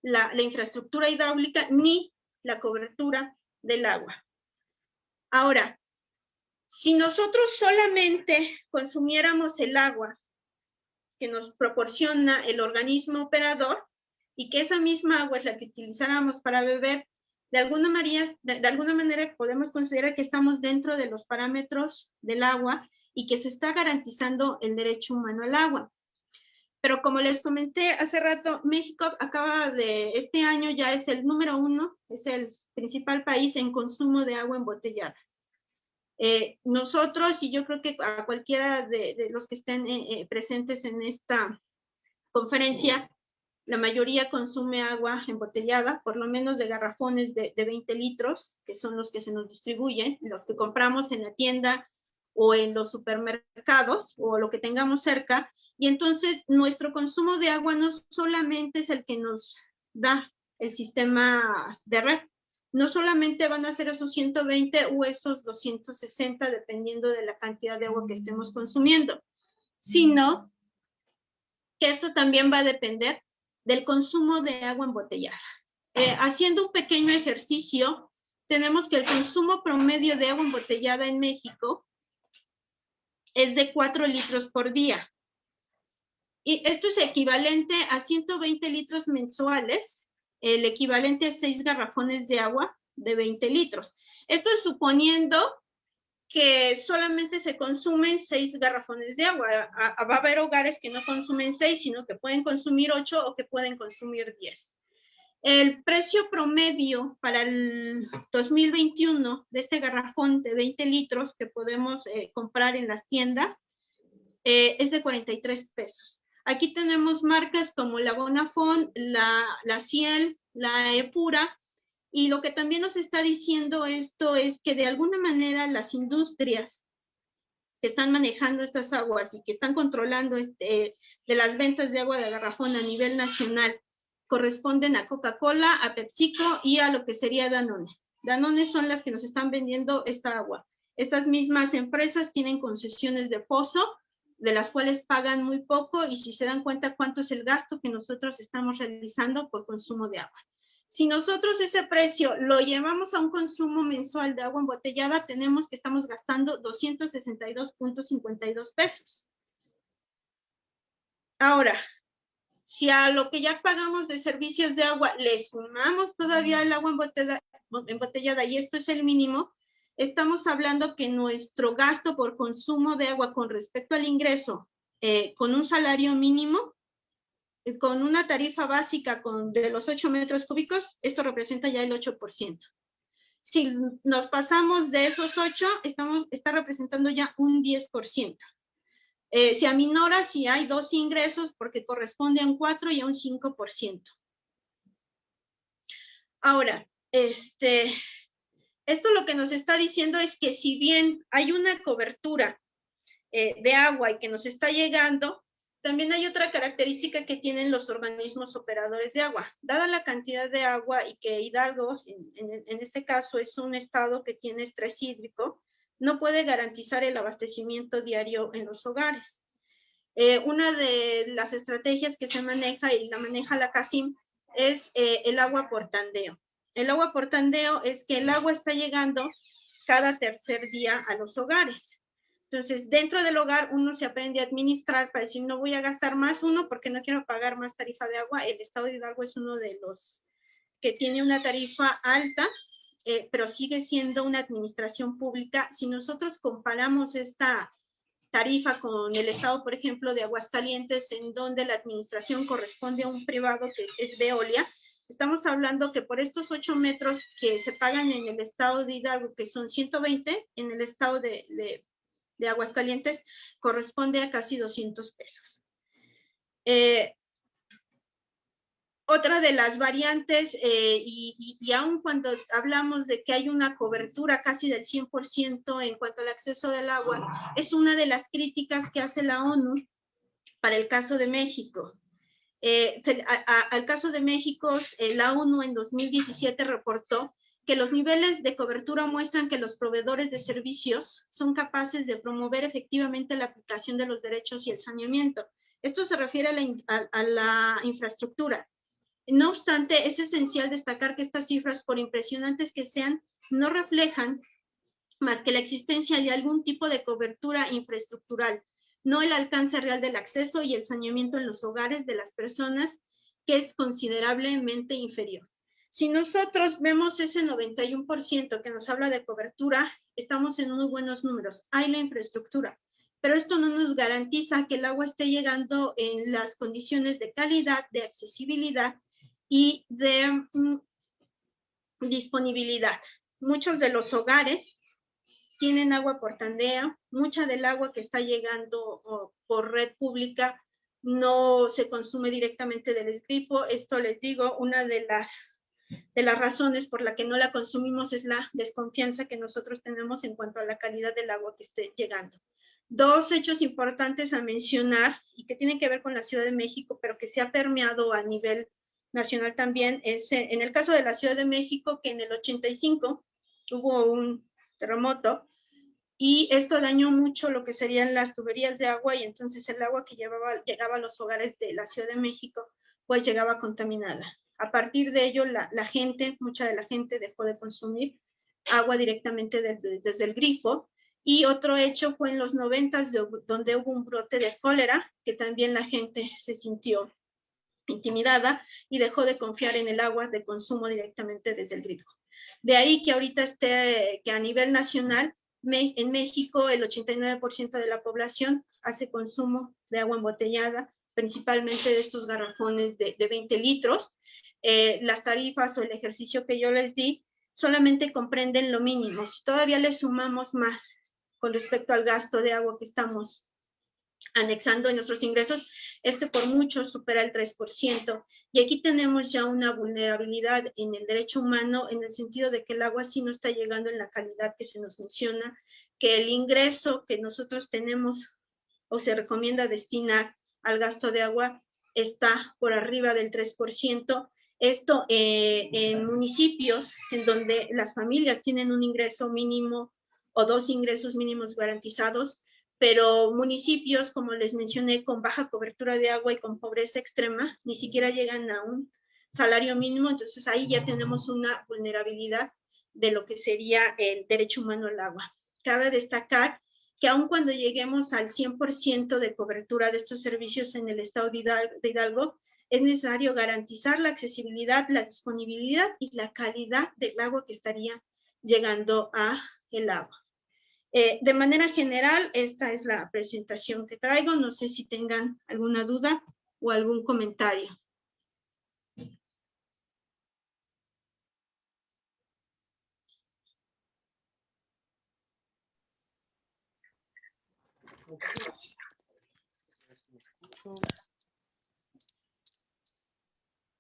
la infraestructura hidráulica ni la cobertura del agua. Ahora, si nosotros solamente consumiéramos el agua que nos proporciona el organismo operador y que esa misma agua es la que utilizáramos para beber, de alguna manera podemos considerar que estamos dentro de los parámetros del agua y que se está garantizando el derecho humano al agua. Pero como les comenté hace rato, México este año ya es el número 1, es el principal país en consumo de agua embotellada. Nosotros, y yo creo que a cualquiera de los que estén presentes en esta conferencia, la mayoría consume agua embotellada, por lo menos de garrafones de 20 litros, que son los que se nos distribuyen, los que compramos en la tienda o en los supermercados, o lo que tengamos cerca. Y entonces nuestro consumo de agua no solamente es el que nos da el sistema de red, no solamente van a ser esos 120 o esos 260, dependiendo de la cantidad de agua que estemos consumiendo, sino que esto también va a depender del consumo de agua embotellada. Haciendo un pequeño ejercicio, tenemos que el consumo promedio de agua embotellada en México es de 4 litros por día. Y esto es equivalente a 120 litros mensuales, el equivalente a 6 garrafones de agua de 20 litros. Esto es suponiendo que solamente se consumen 6 garrafones de agua. Va a haber hogares que no consumen 6, sino que pueden consumir 8 o que pueden consumir 10. El precio promedio para el 2021 de este garrafón de 20 litros que podemos comprar en las tiendas es de 43 pesos. Aquí tenemos marcas como la Bonafont, la Ciel, la Epura, y lo que también nos está diciendo esto es que de alguna manera las industrias que están manejando estas aguas y que están controlando de las ventas de agua de garrafón a nivel nacional corresponden a Coca-Cola, a PepsiCo y a lo que sería Danone. Danone son las que nos están vendiendo esta agua. Estas mismas empresas tienen concesiones de pozo, de las cuales pagan muy poco, y si se dan cuenta cuánto es el gasto que nosotros estamos realizando por consumo de agua. Si nosotros ese precio lo llevamos a un consumo mensual de agua embotellada, tenemos que estamos gastando 262.52 pesos. Ahora, si a lo que ya pagamos de servicios de agua le sumamos todavía el agua embotellada, y esto es el mínimo, estamos hablando que nuestro gasto por consumo de agua con respecto al ingreso, con un salario mínimo, con una tarifa básica de los 8 metros cúbicos, esto representa ya el 8%. Si nos pasamos de esos 8, está representando ya un 10%. Se aminora si hay 2 ingresos porque corresponde a un 4 y a un 5%. Ahora, esto lo que nos está diciendo es que si bien hay una cobertura de agua y que nos está llegando, también hay otra característica que tienen los organismos operadores de agua. Dada la cantidad de agua y que Hidalgo, en este caso, es un estado que tiene estrés hídrico, no puede garantizar el abastecimiento diario en los hogares. Una de las estrategias que se maneja, y la maneja la CACIM, es el agua por tandeo. El agua por tandeo es que el agua está llegando cada tercer día a los hogares. Entonces, dentro del hogar uno se aprende a administrar para decir, no voy a gastar más, porque no quiero pagar más tarifa de agua. El estado de Hidalgo es uno de los que tiene una tarifa alta, pero sigue siendo una administración pública. Si nosotros comparamos esta tarifa con el estado, por ejemplo, de Aguascalientes, en donde la administración corresponde a un privado que es Veolia, estamos hablando que por estos 8 metros que se pagan en el estado de Hidalgo, que son 120, en el estado de Aguascalientes corresponde a casi 200 pesos. Otra de las variantes, y aun cuando hablamos de que hay una cobertura casi del 100% en cuanto al acceso del agua, es una de las críticas que hace la ONU para el caso de México. Al caso de México, la ONU en 2017 reportó que los niveles de cobertura muestran que los proveedores de servicios son capaces de promover efectivamente la aplicación de los derechos y el saneamiento. Esto se refiere a la infraestructura. No obstante, es esencial destacar que estas cifras, por impresionantes que sean, no reflejan más que la existencia de algún tipo de cobertura infraestructural, no el alcance real del acceso y el saneamiento en los hogares de las personas, que es considerablemente inferior. Si nosotros vemos ese 91% que nos habla de cobertura, estamos en muy buenos números. Hay la infraestructura, pero esto no nos garantiza que el agua esté llegando en las condiciones de calidad, de accesibilidad y de disponibilidad. Muchos de los hogares tienen agua por tandeo, mucha del agua que está llegando por red pública no se consume directamente del grifo. Esto les digo, una de las razones por la que no la consumimos es la desconfianza que nosotros tenemos en cuanto a la calidad del agua que esté llegando. Dos hechos importantes a mencionar y que tienen que ver con la Ciudad de México, pero que se ha permeado a nivel nacional también, es en el caso de la Ciudad de México, que en el 85 hubo un terremoto y esto dañó mucho lo que serían las tuberías de agua y entonces el agua que llegaba a los hogares de la Ciudad de México, pues llegaba contaminada. A partir de ello, mucha de la gente dejó de consumir agua directamente desde el grifo. Y otro hecho fue en los 90, donde hubo un brote de cólera, que también la gente se sintió intimidada y dejó de confiar en el agua de consumo directamente desde el grifo. De ahí que ahorita que a nivel nacional, en México el 89% de la población hace consumo de agua embotellada, principalmente de estos garrafones de 20 litros. Las tarifas o el ejercicio que yo les di solamente comprenden lo mínimo. Si todavía le sumamos más con respecto al gasto de agua que estamos anexando en nuestros ingresos, por mucho supera el 3%. Y aquí tenemos ya una vulnerabilidad en el derecho humano, en el sentido de que el agua sí no está llegando en la calidad que se nos menciona, que el ingreso que nosotros tenemos o se recomienda destinar al gasto de agua está por arriba del 3%. Esto en municipios en donde las familias tienen un ingreso mínimo o dos ingresos mínimos garantizados, pero municipios, como les mencioné, con baja cobertura de agua y con pobreza extrema, ni siquiera llegan a un salario mínimo, entonces ahí ya tenemos una vulnerabilidad de lo que sería el derecho humano al agua. Cabe destacar que aun cuando lleguemos al 100% de cobertura de estos servicios en el estado de Hidalgo, es necesario garantizar la accesibilidad, la disponibilidad y la calidad del agua que estaría llegando a el agua. De manera general, esta es la presentación que traigo. No sé si tengan alguna duda o algún comentario.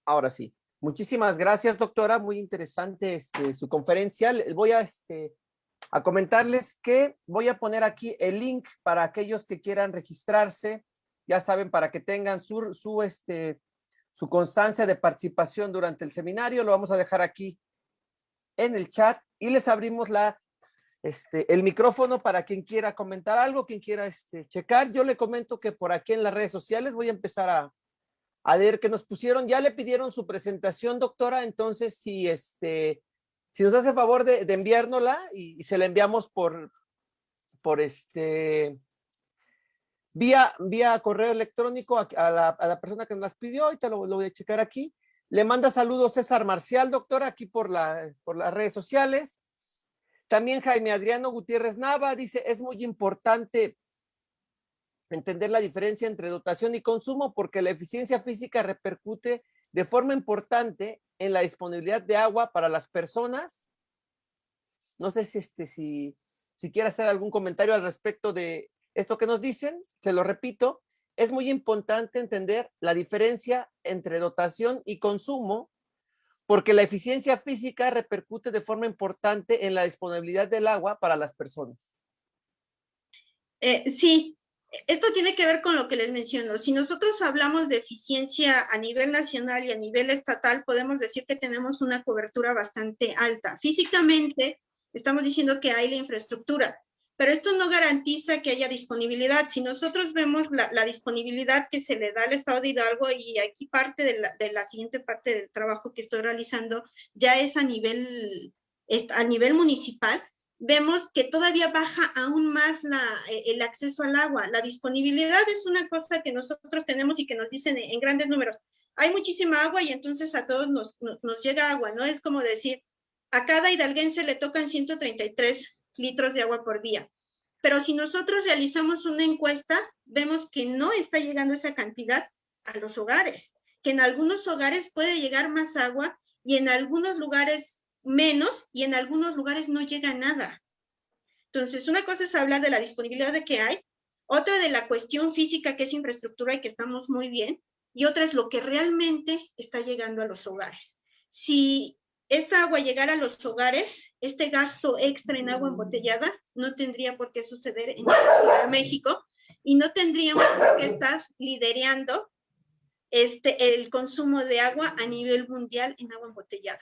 Ahora sí. Muchísimas gracias, doctora. Muy interesante su conferencia. Voy a comentarles que voy a poner aquí el link para aquellos que quieran registrarse. Ya saben, para que tengan su constancia de participación durante el seminario. Lo vamos a dejar aquí en el chat y les abrimos el micrófono para quien quiera comentar algo, quien quiera checar. Yo le comento que por aquí en las redes sociales voy a empezar a leer que nos pusieron. Ya le pidieron su presentación, doctora, entonces si nos hace favor de enviárnosla y se la enviamos por vía correo electrónico a la persona que nos las pidió. Ahorita lo voy a checar aquí. Le manda saludos César Marcial, doctora, aquí por las redes sociales. También Jaime Adriano Gutiérrez Nava dice, es muy importante entender la diferencia entre dotación y consumo porque la eficiencia física repercute de forma importante en la disponibilidad de agua para las personas. No sé si quiere hacer algún comentario al respecto de esto que nos dicen. Se lo repito, es muy importante entender la diferencia entre dotación y consumo porque la eficiencia física repercute de forma importante en la disponibilidad del agua para las personas. Sí, esto tiene que ver con lo que les menciono. Si nosotros hablamos de eficiencia a nivel nacional y a nivel estatal, podemos decir que tenemos una cobertura bastante alta. Físicamente, estamos diciendo que hay la infraestructura, pero esto no garantiza que haya disponibilidad. Si nosotros vemos la disponibilidad que se le da al estado de Hidalgo, y aquí parte de la siguiente parte del trabajo que estoy realizando, ya es a nivel municipal, vemos que todavía baja aún más el acceso al agua. La disponibilidad es una cosa que nosotros tenemos y que nos dicen en grandes números. Hay muchísima agua y entonces a todos nos llega agua, ¿no? Es como decir, a cada hidalguense le tocan 133 litros de agua por día. Pero si nosotros realizamos una encuesta, vemos que no está llegando esa cantidad a los hogares, que en algunos hogares puede llegar más agua y en algunos lugares menos, y en algunos lugares no llega nada. Entonces, una cosa es hablar de la disponibilidad de que hay, otra de la cuestión física, que es infraestructura y que estamos muy bien, y otra es lo que realmente está llegando a los hogares. Si esta agua llegara a los hogares, este gasto extra en agua embotellada no tendría por qué suceder en la Ciudad de México y no tendríamos por qué estar liderando el consumo de agua a nivel mundial en agua embotellada.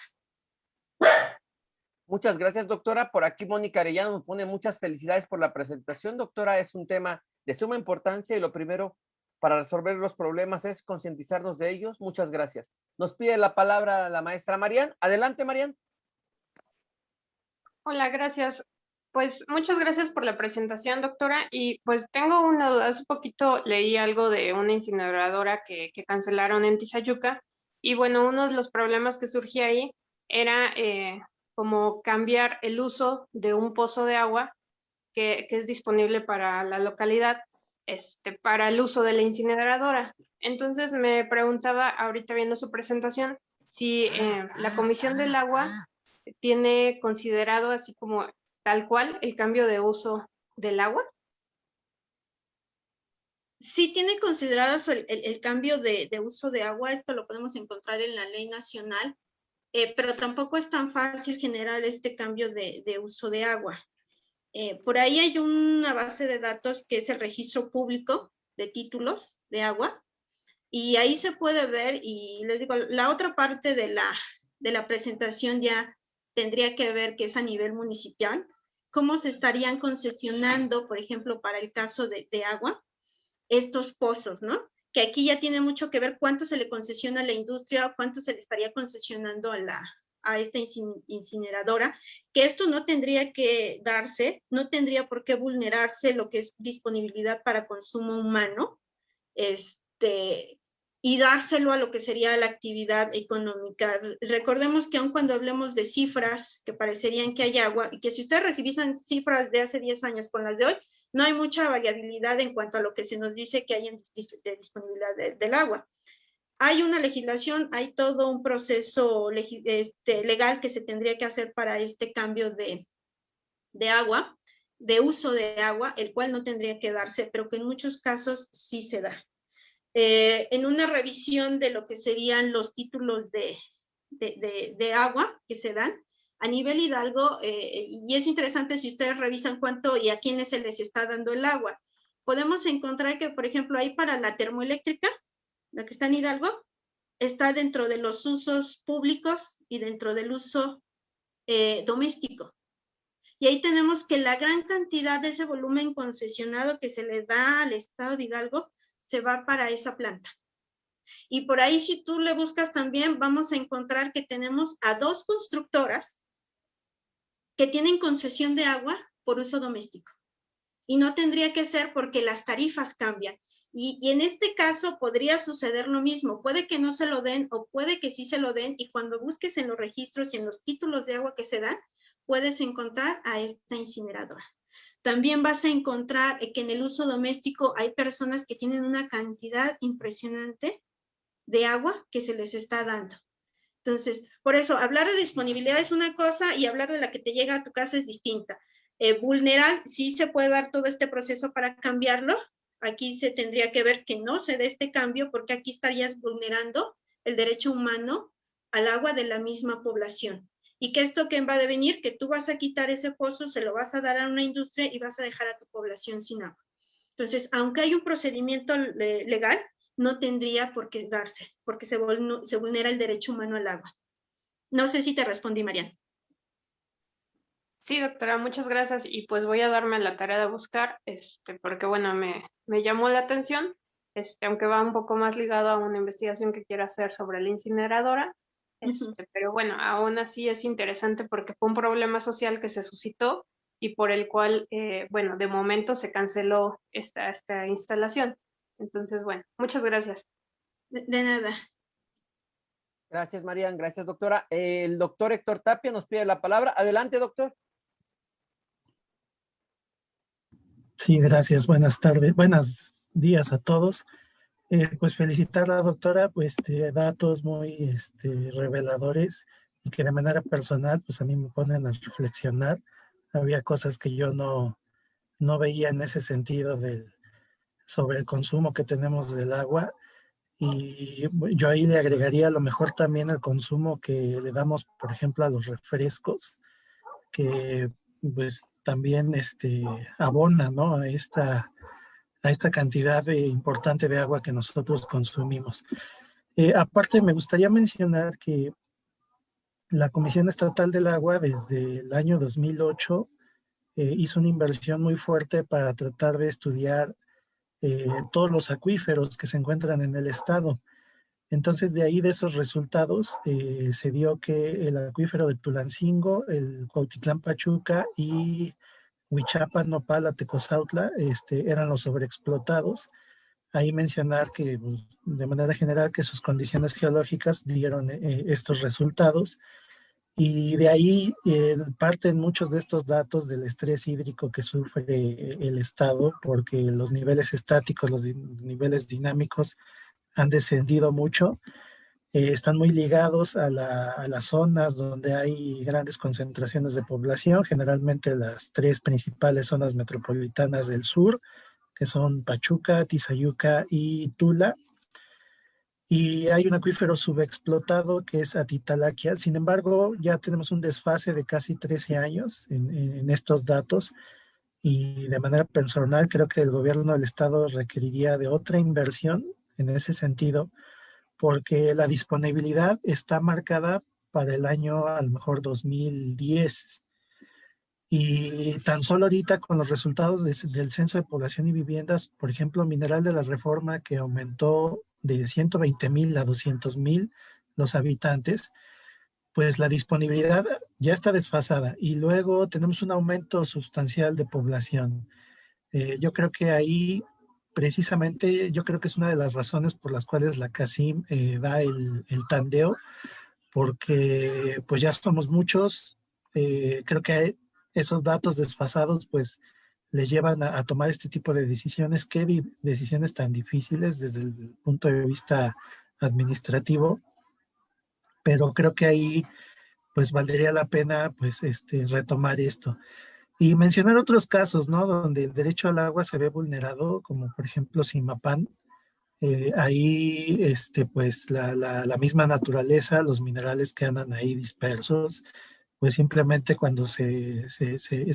Muchas gracias, doctora. Por aquí Mónica Arellano nos pone muchas felicidades por la presentación, doctora. Es un tema de suma importancia y lo primero para resolver los problemas es concientizarnos de ellos. Muchas gracias. Nos pide la palabra la maestra Marian. Adelante, Marian. Hola, gracias. Pues muchas gracias por la presentación, doctora. Y pues tengo una duda. Hace poquito leí algo de una incineradora que cancelaron en Tizayuca. Y bueno, uno de los problemas que surgía ahí era como cambiar el uso de un pozo de agua que es disponible para la localidad, para el uso de la incineradora. Entonces me preguntaba, ahorita viendo su presentación, si la Comisión del Agua tiene considerado así como tal cual el cambio de uso del agua. Sí tiene considerado el cambio de uso de agua, esto lo podemos encontrar en la ley nacional, pero tampoco es tan fácil generar este cambio de uso de agua. Por ahí hay una base de datos que es el registro público de títulos de agua, y ahí se puede ver, y les digo, la otra parte de la presentación ya tendría que ver que es a nivel municipal, cómo se estarían concesionando, por ejemplo, para el caso de agua, estos pozos, ¿no? Que aquí ya tiene mucho que ver cuánto se le concesiona a la industria, cuánto se le estaría concesionando a esta incineradora, que esto no tendría que darse, no tendría por qué vulnerarse lo que es disponibilidad para consumo humano, y dárselo a lo que sería la actividad económica. Recordemos que aun cuando hablemos de cifras que parecerían que hay agua, y que si ustedes recibiesen cifras de hace 10 años con las de hoy, no hay mucha variabilidad en cuanto a lo que se nos dice que hay de disponibilidad del agua. Hay una legislación, hay todo un proceso legal que se tendría que hacer para este cambio de agua, de uso de agua, el cual no tendría que darse, pero que en muchos casos sí se da. En una revisión de lo que serían los títulos de agua que se dan a nivel Hidalgo, y es interesante si ustedes revisan cuánto y a quiénes se les está dando el agua. Podemos encontrar que, por ejemplo, ahí para la termoeléctrica, la que está en Hidalgo, está dentro de los usos públicos y dentro del uso doméstico. Y ahí tenemos que la gran cantidad de ese volumen concesionado que se le da al estado de Hidalgo se va para esa planta. Y por ahí, si tú le buscas también, vamos a encontrar que tenemos a 2 constructoras que tienen concesión de agua por uso doméstico. Y no tendría que ser porque las tarifas cambian. Y en este caso podría suceder lo mismo. Puede que no se lo den o puede que sí se lo den, y cuando busques en los registros y en los títulos de agua que se dan, puedes encontrar a esta incineradora. También vas a encontrar que en el uso doméstico hay personas que tienen una cantidad impresionante de agua que se les está dando. Entonces, por eso, hablar de disponibilidad es una cosa y hablar de la que te llega a tu casa es distinta. Vulnerar, sí se puede dar todo este proceso para cambiarlo. Aquí se tendría que ver que no se dé este cambio, porque aquí estarías vulnerando el derecho humano al agua de la misma población. ¿Y que esto qué va a devenir? Que tú vas a quitar ese pozo, se lo vas a dar a una industria y vas a dejar a tu población sin agua. Entonces, aunque hay un procedimiento legal, no tendría por qué darse, porque se vulnera el derecho humano al agua. No sé si te respondí, Marian. Sí, doctora, muchas gracias. Y pues voy a darme la tarea de buscar, porque bueno, me llamó la atención, aunque va un poco más ligado a una investigación que quiero hacer sobre la incineradora. Pero bueno, aún así es interesante porque fue un problema social que se suscitó y por el cual, bueno, de momento se canceló esta instalación. Entonces, bueno, muchas gracias. De nada. Gracias, Marian. Gracias, doctora. El doctor Héctor Tapia nos pide la palabra. Adelante, doctor. Sí, gracias. Buenas tardes, buenos días a todos. Pues felicitar a la doctora, pues datos muy reveladores y que de manera personal, pues a mí me ponen a reflexionar. Había cosas que yo no veía en ese sentido sobre el consumo que tenemos del agua, Y yo ahí le agregaría a lo mejor también el consumo que le damos, por ejemplo, a los refrescos, que pues también abona, ¿no? A esta cantidad importante de agua que nosotros consumimos. Aparte, me gustaría mencionar que la Comisión Estatal del Agua desde el año 2008 hizo una inversión muy fuerte para tratar de estudiar todos los acuíferos que se encuentran en el estado. Entonces, de ahí, de esos resultados, se dio que el acuífero de Tulancingo, el Cuautitlán Pachuca y Huichapan, Nopala, Tecozautla, eran los sobreexplotados. Ahí mencionar que, pues, de manera general, que sus condiciones geológicas dieron estos resultados. Y de ahí parten muchos de estos datos del estrés hídrico que sufre el estado, porque los niveles estáticos, los niveles dinámicos han descendido mucho. Están muy ligados a las zonas donde hay grandes concentraciones de población, generalmente las tres principales zonas metropolitanas del sur, que son Pachuca, Tizayuca y Tula. Y hay un acuífero subexplotado que es Atitalaquia. Sin embargo, ya tenemos un desfase de casi 13 años en estos datos, y de manera personal creo que el gobierno del estado requeriría de otra inversión en ese sentido, porque la disponibilidad está marcada para el año a lo mejor 2010. Y tan solo ahorita con los resultados del Censo de Población y Viviendas, por ejemplo, Mineral de la Reforma, que aumentó de 120,000 a 200,000 los habitantes, pues la disponibilidad ya está desfasada. Y luego tenemos un aumento sustancial de población. Yo creo que ahí, precisamente, yo creo que es una de las razones por las cuales la CACIM da el tandeo, porque pues ya somos muchos. Creo que esos datos desfasados pues les llevan a tomar este tipo de decisiones, decisiones tan difíciles desde el punto de vista administrativo, pero creo que ahí pues valdría la pena pues retomar esto. Y mencionar otros casos, ¿no? Donde el derecho al agua se ve vulnerado, como por ejemplo Simapán. Ahí, pues la misma naturaleza, los minerales que andan ahí dispersos, pues simplemente cuando se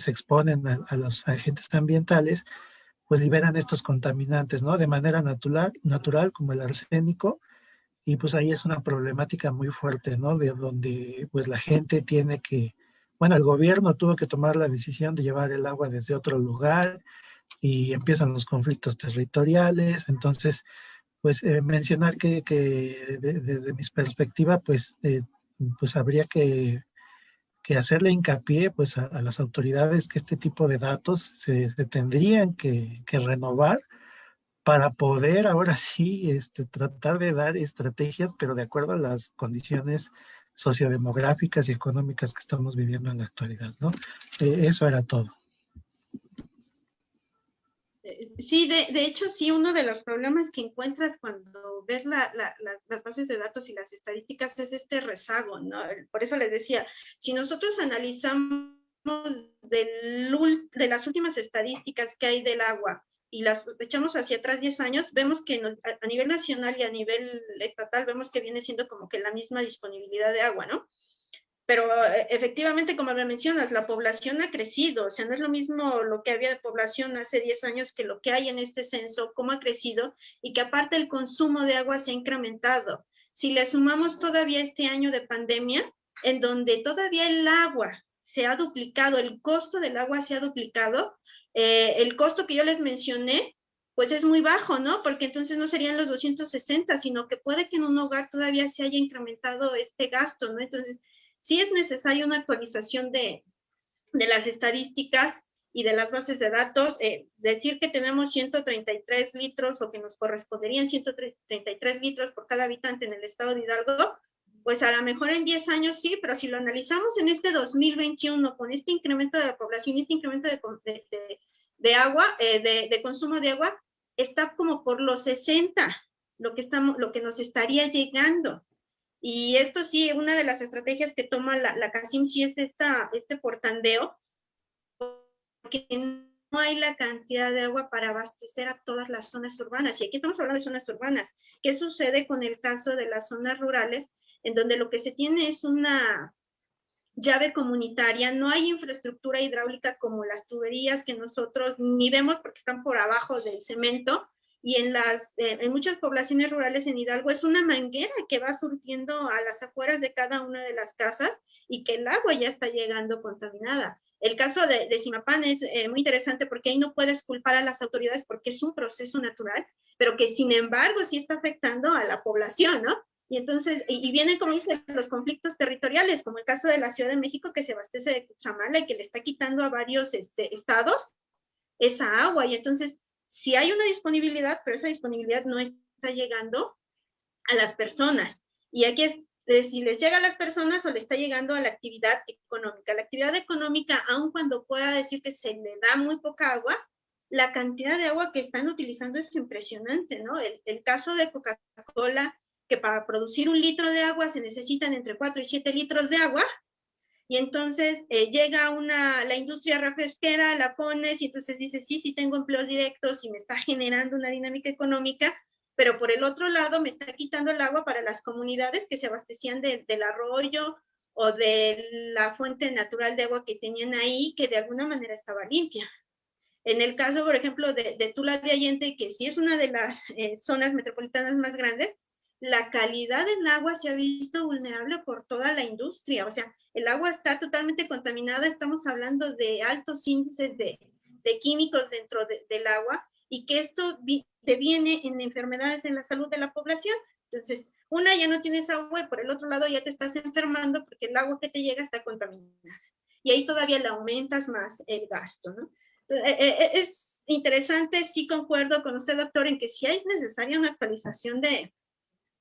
exponen a los agentes ambientales, pues liberan estos contaminantes, ¿no? De manera natural, como el arsénico. Y pues ahí es una problemática muy fuerte, ¿no? De donde pues la gente tiene que, bueno, el gobierno tuvo que tomar la decisión de llevar el agua desde otro lugar, y empiezan los conflictos territoriales. Entonces, pues mencionar que desde mi perspectiva, pues habría que hacerle hincapié pues a las autoridades que este tipo de datos se tendrían que renovar para poder ahora sí tratar de dar estrategias, pero de acuerdo a las condiciones sociodemográficas y económicas que estamos viviendo en la actualidad, ¿no? Eso era todo. Sí, de hecho, sí, uno de los problemas que encuentras cuando ves las bases de datos y las estadísticas es este rezago, ¿no? Por eso les decía, si nosotros analizamos de las últimas estadísticas que hay del agua y las echamos hacia atrás 10 años, vemos que a nivel nacional y a nivel estatal vemos que viene siendo como que la misma disponibilidad de agua, ¿no? Pero efectivamente, como me mencionas, la población ha crecido, o sea, no es lo mismo lo que había de población hace 10 años que lo que hay en este censo, cómo ha crecido, y que aparte el consumo de agua se ha incrementado. Si le sumamos todavía este año de pandemia, en donde todavía el agua se ha duplicado, el costo del agua se ha duplicado, el costo que yo les mencioné, pues es muy bajo, ¿no? Porque entonces no serían los 260, sino que puede que en un hogar todavía se haya incrementado este gasto, ¿no? Entonces, sí es necesaria una actualización de las estadísticas y de las bases de datos. Decir que tenemos 133 litros o que nos corresponderían 133 litros por cada habitante en el estado de Hidalgo, pues a lo mejor en 10 años sí, pero si lo analizamos en este 2021 con este incremento de la población y este incremento de agua, de consumo de agua, está como por los 60, lo que nos estaría llegando. Y esto sí, una de las estrategias que toma la CACIM sí es este portandeo, porque hay la cantidad de agua para abastecer a todas las zonas urbanas. Y aquí estamos hablando de zonas urbanas. ¿Qué sucede con el caso de las zonas rurales, en donde lo que se tiene es una llave comunitaria? No hay infraestructura hidráulica como las tuberías que nosotros ni vemos porque están por abajo del cemento, y en muchas poblaciones rurales en Hidalgo es una manguera que va surtiendo a las afueras de cada una de las casas y que el agua ya está llegando contaminada. El caso de Zimapán es muy interesante porque ahí no puedes culpar a las autoridades porque es un proceso natural, pero que sin embargo sí está afectando a la población, ¿no? Y entonces, y vienen, como dicen, los conflictos territoriales, como el caso de la Ciudad de México, que se abastece de Cuchamala y que le está quitando a varios estados esa agua. Y entonces, sí hay una disponibilidad, pero esa disponibilidad no está llegando a las personas. Y aquí es si les llega a las personas o le está llegando a la actividad económica. La actividad económica, aun cuando pueda decir que se le da muy poca agua, la cantidad de agua que están utilizando es impresionante, ¿no? El caso de Coca-Cola, que para producir 1 litro de agua se necesitan entre 4 y 7 litros de agua, y entonces llega la industria refresquera, la pones, y entonces dices, sí, tengo empleos directos y me está generando una dinámica económica, pero por el otro lado me está quitando el agua para las comunidades que se abastecían del arroyo o de la fuente natural de agua que tenían ahí, que de alguna manera estaba limpia. En el caso, por ejemplo, de Tula de Allende, que sí es una de las zonas metropolitanas más grandes, la calidad del agua se ha visto vulnerable por toda la industria. O sea, el agua está totalmente contaminada. Estamos hablando de altos índices de químicos dentro del agua, y que esto deviene en enfermedades en la salud de la población. Entonces, ya no tienes agua, y por el otro lado ya te estás enfermando porque el agua que te llega está contaminada. Y ahí todavía le aumentas más el gasto, ¿no? Es interesante, sí concuerdo con usted, doctor, en que sí es necesaria una actualización de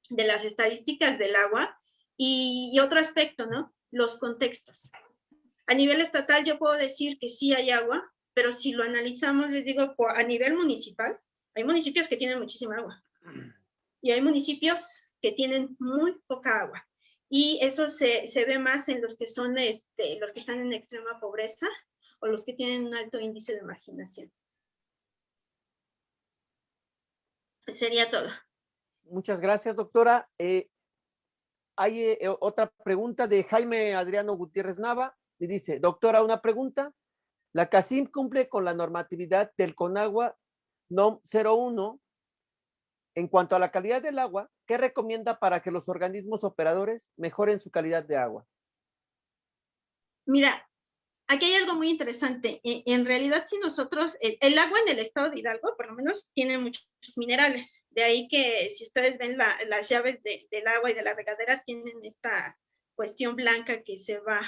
las estadísticas del agua. Y otro aspecto, ¿no? Los contextos. A nivel estatal yo puedo decir que sí hay agua, pero si lo analizamos, les digo, a nivel municipal, hay municipios que tienen muchísima agua y hay municipios que tienen muy poca agua. Y eso se ve más en los que son los que están en extrema pobreza o los que tienen un alto índice de marginación. Sería todo. Muchas gracias, doctora. Hay otra pregunta de Jaime Adriano Gutiérrez Nava, y dice, doctora, una pregunta. La CACIM cumple con la normatividad del CONAGUA NOM 01 en cuanto a la calidad del agua. ¿Qué recomienda para que los organismos operadores mejoren su calidad de agua? Mira, aquí hay algo muy interesante. En realidad, si nosotros, el agua en el estado de Hidalgo, por lo menos, tiene muchos minerales. De ahí que si ustedes ven las llaves del agua y de la regadera, tienen esta cuestión blanca que se va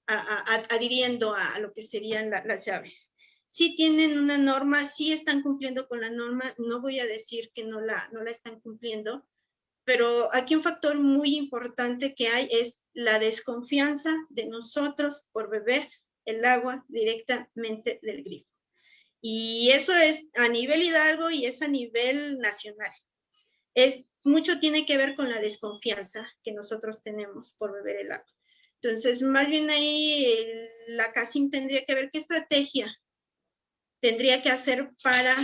adhiriendo a lo que serían las llaves. Sí tienen una norma, sí están cumpliendo con la norma, no voy a decir que no la están cumpliendo, pero aquí un factor muy importante que hay es la desconfianza de nosotros por beber el agua directamente del grifo. Y eso es a nivel Hidalgo y es a nivel nacional. Mucho tiene que ver con la desconfianza que nosotros tenemos por beber el agua. Entonces, más bien ahí la CACIM tendría que ver qué estrategia tendría que hacer para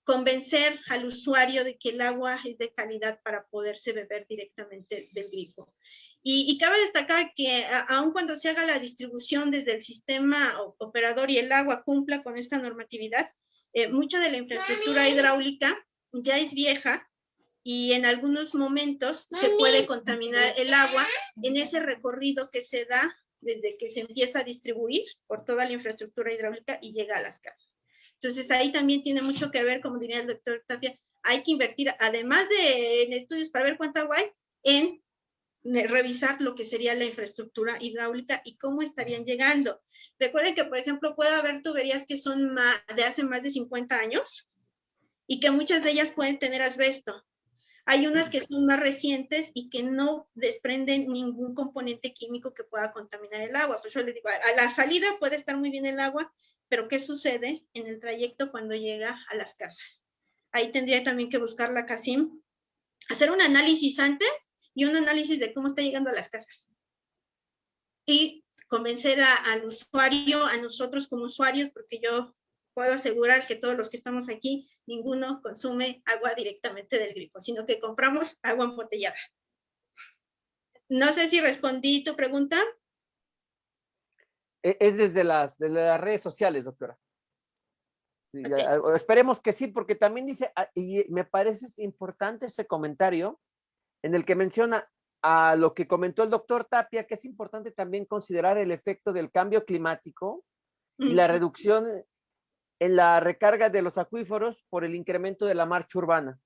convencer al usuario de que el agua es de calidad para poderse beber directamente del grifo. Y cabe destacar que aun cuando se haga la distribución desde el sistema operador y el agua cumpla con esta normatividad, mucha de la infraestructura hidráulica ya es vieja, y en algunos momentos se puede contaminar el agua en ese recorrido que se da desde que se empieza a distribuir por toda la infraestructura hidráulica y llega a las casas. Entonces ahí también tiene mucho que ver, como diría el doctor Tapia, hay que invertir, además de en estudios para ver cuánta agua hay, en revisar lo que sería la infraestructura hidráulica y cómo estarían llegando. Recuerden que, por ejemplo, puede haber tuberías que son de hace más de 50 años y que muchas de ellas pueden tener asbesto. Hay unas que son más recientes y que no desprenden ningún componente químico que pueda contaminar el agua. Por eso les digo, a la salida puede estar muy bien el agua, pero ¿qué sucede en el trayecto cuando llega a las casas? Ahí tendría también que buscar la CACIM, hacer un análisis antes y un análisis de cómo está llegando a las casas. Y convencer al usuario, a nosotros como usuarios, porque yo puedo asegurar que todos los que estamos aquí, ninguno consume agua directamente del grifo, sino que compramos agua embotellada. No sé si respondí tu pregunta. Es desde las redes sociales, doctora. Sí, Okay. Esperemos que sí, porque también dice, y me parece importante ese comentario en el que menciona a lo que comentó el doctor Tapia, que es importante también considerar el efecto del cambio climático y la reducción en la recarga de los acuíferos por el incremento de la marcha urbana.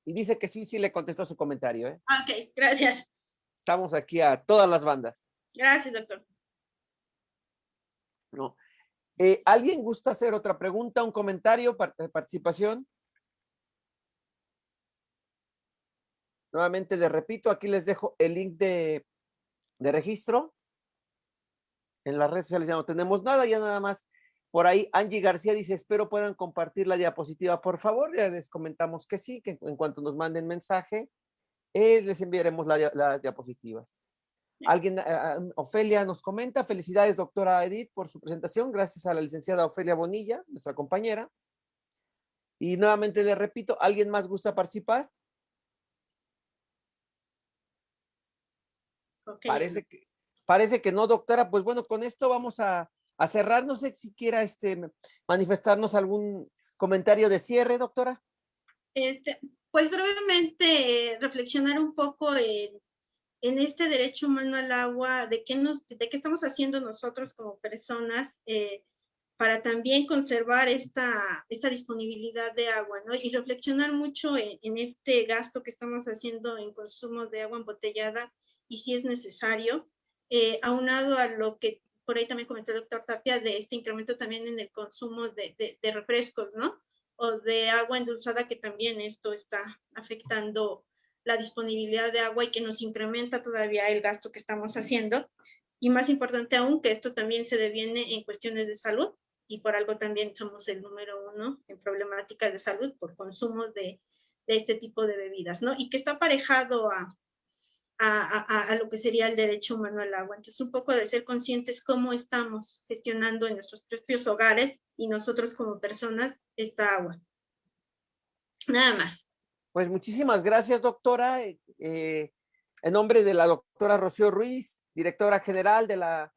Y dice que sí le contestó su comentario. Ok, gracias. Estamos aquí a todas las bandas. Gracias, doctor. No. ¿Alguien gusta hacer otra pregunta, un comentario, participación? Nuevamente les repito, aquí les dejo el link de registro. En las redes sociales ya no tenemos nada, ya nada más. Por ahí Angie García dice, espero puedan compartir la diapositiva, por favor. Ya les comentamos que sí, que en cuanto nos manden mensaje, les enviaremos las diapositivas. Alguien, Ofelia nos comenta, felicidades doctora Edith por su presentación, gracias a la licenciada Ofelia Bonilla, nuestra compañera. Y nuevamente le repito, ¿alguien más gusta participar? Okay. Parece que no, doctora. Pues bueno, con esto vamos a cerrar. No sé si quiera manifestarnos algún comentario de cierre, doctora. Pues brevemente reflexionar un poco en este derecho humano al agua, de qué estamos haciendo nosotros como personas para también conservar esta disponibilidad de agua, ¿no? Y reflexionar mucho en este gasto que estamos haciendo en consumo de agua embotellada y si es necesario, aunado a lo que por ahí también comentó el doctor Tapia, de este incremento también en el consumo de refrescos, ¿no? O de agua endulzada, que también esto está afectando la disponibilidad de agua y que nos incrementa todavía el gasto que estamos haciendo. Y más importante aún, que esto también se deviene en cuestiones de salud, y por algo también somos el número 1 en problemáticas de salud por consumo de este tipo de bebidas, ¿no? Y que está aparejado a lo que sería el derecho humano al agua. Entonces, un poco de ser conscientes cómo estamos gestionando en nuestros propios hogares y nosotros como personas esta agua. Nada más. Pues muchísimas gracias, doctora. En nombre de la doctora Rocío Ruiz, directora general de la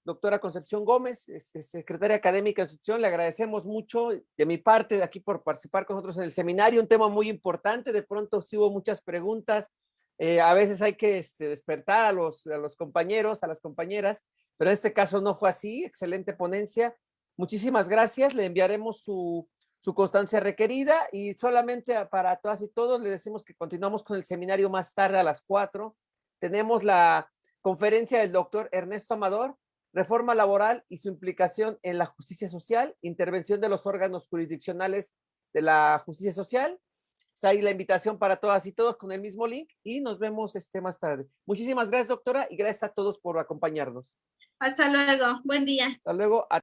doctora Concepción Gómez, secretaria académica de institución, le agradecemos mucho de mi parte de aquí por participar con nosotros en el seminario, un tema muy importante. De pronto sí hubo muchas preguntas, a veces hay que despertar a los compañeros, a las compañeras, pero en este caso no fue así. Excelente ponencia. Muchísimas gracias, le enviaremos su constancia requerida, y solamente para todas y todos les decimos que continuamos con el seminario más tarde a las 4. Tenemos la conferencia del doctor Ernesto Amador, reforma laboral y su implicación en la justicia social, intervención de los órganos jurisdiccionales de la justicia social. Está ahí la invitación para todas y todos con el mismo link, y nos vemos más tarde. Muchísimas gracias, doctora, y gracias a todos por acompañarnos. Hasta luego. Buen día. Hasta luego.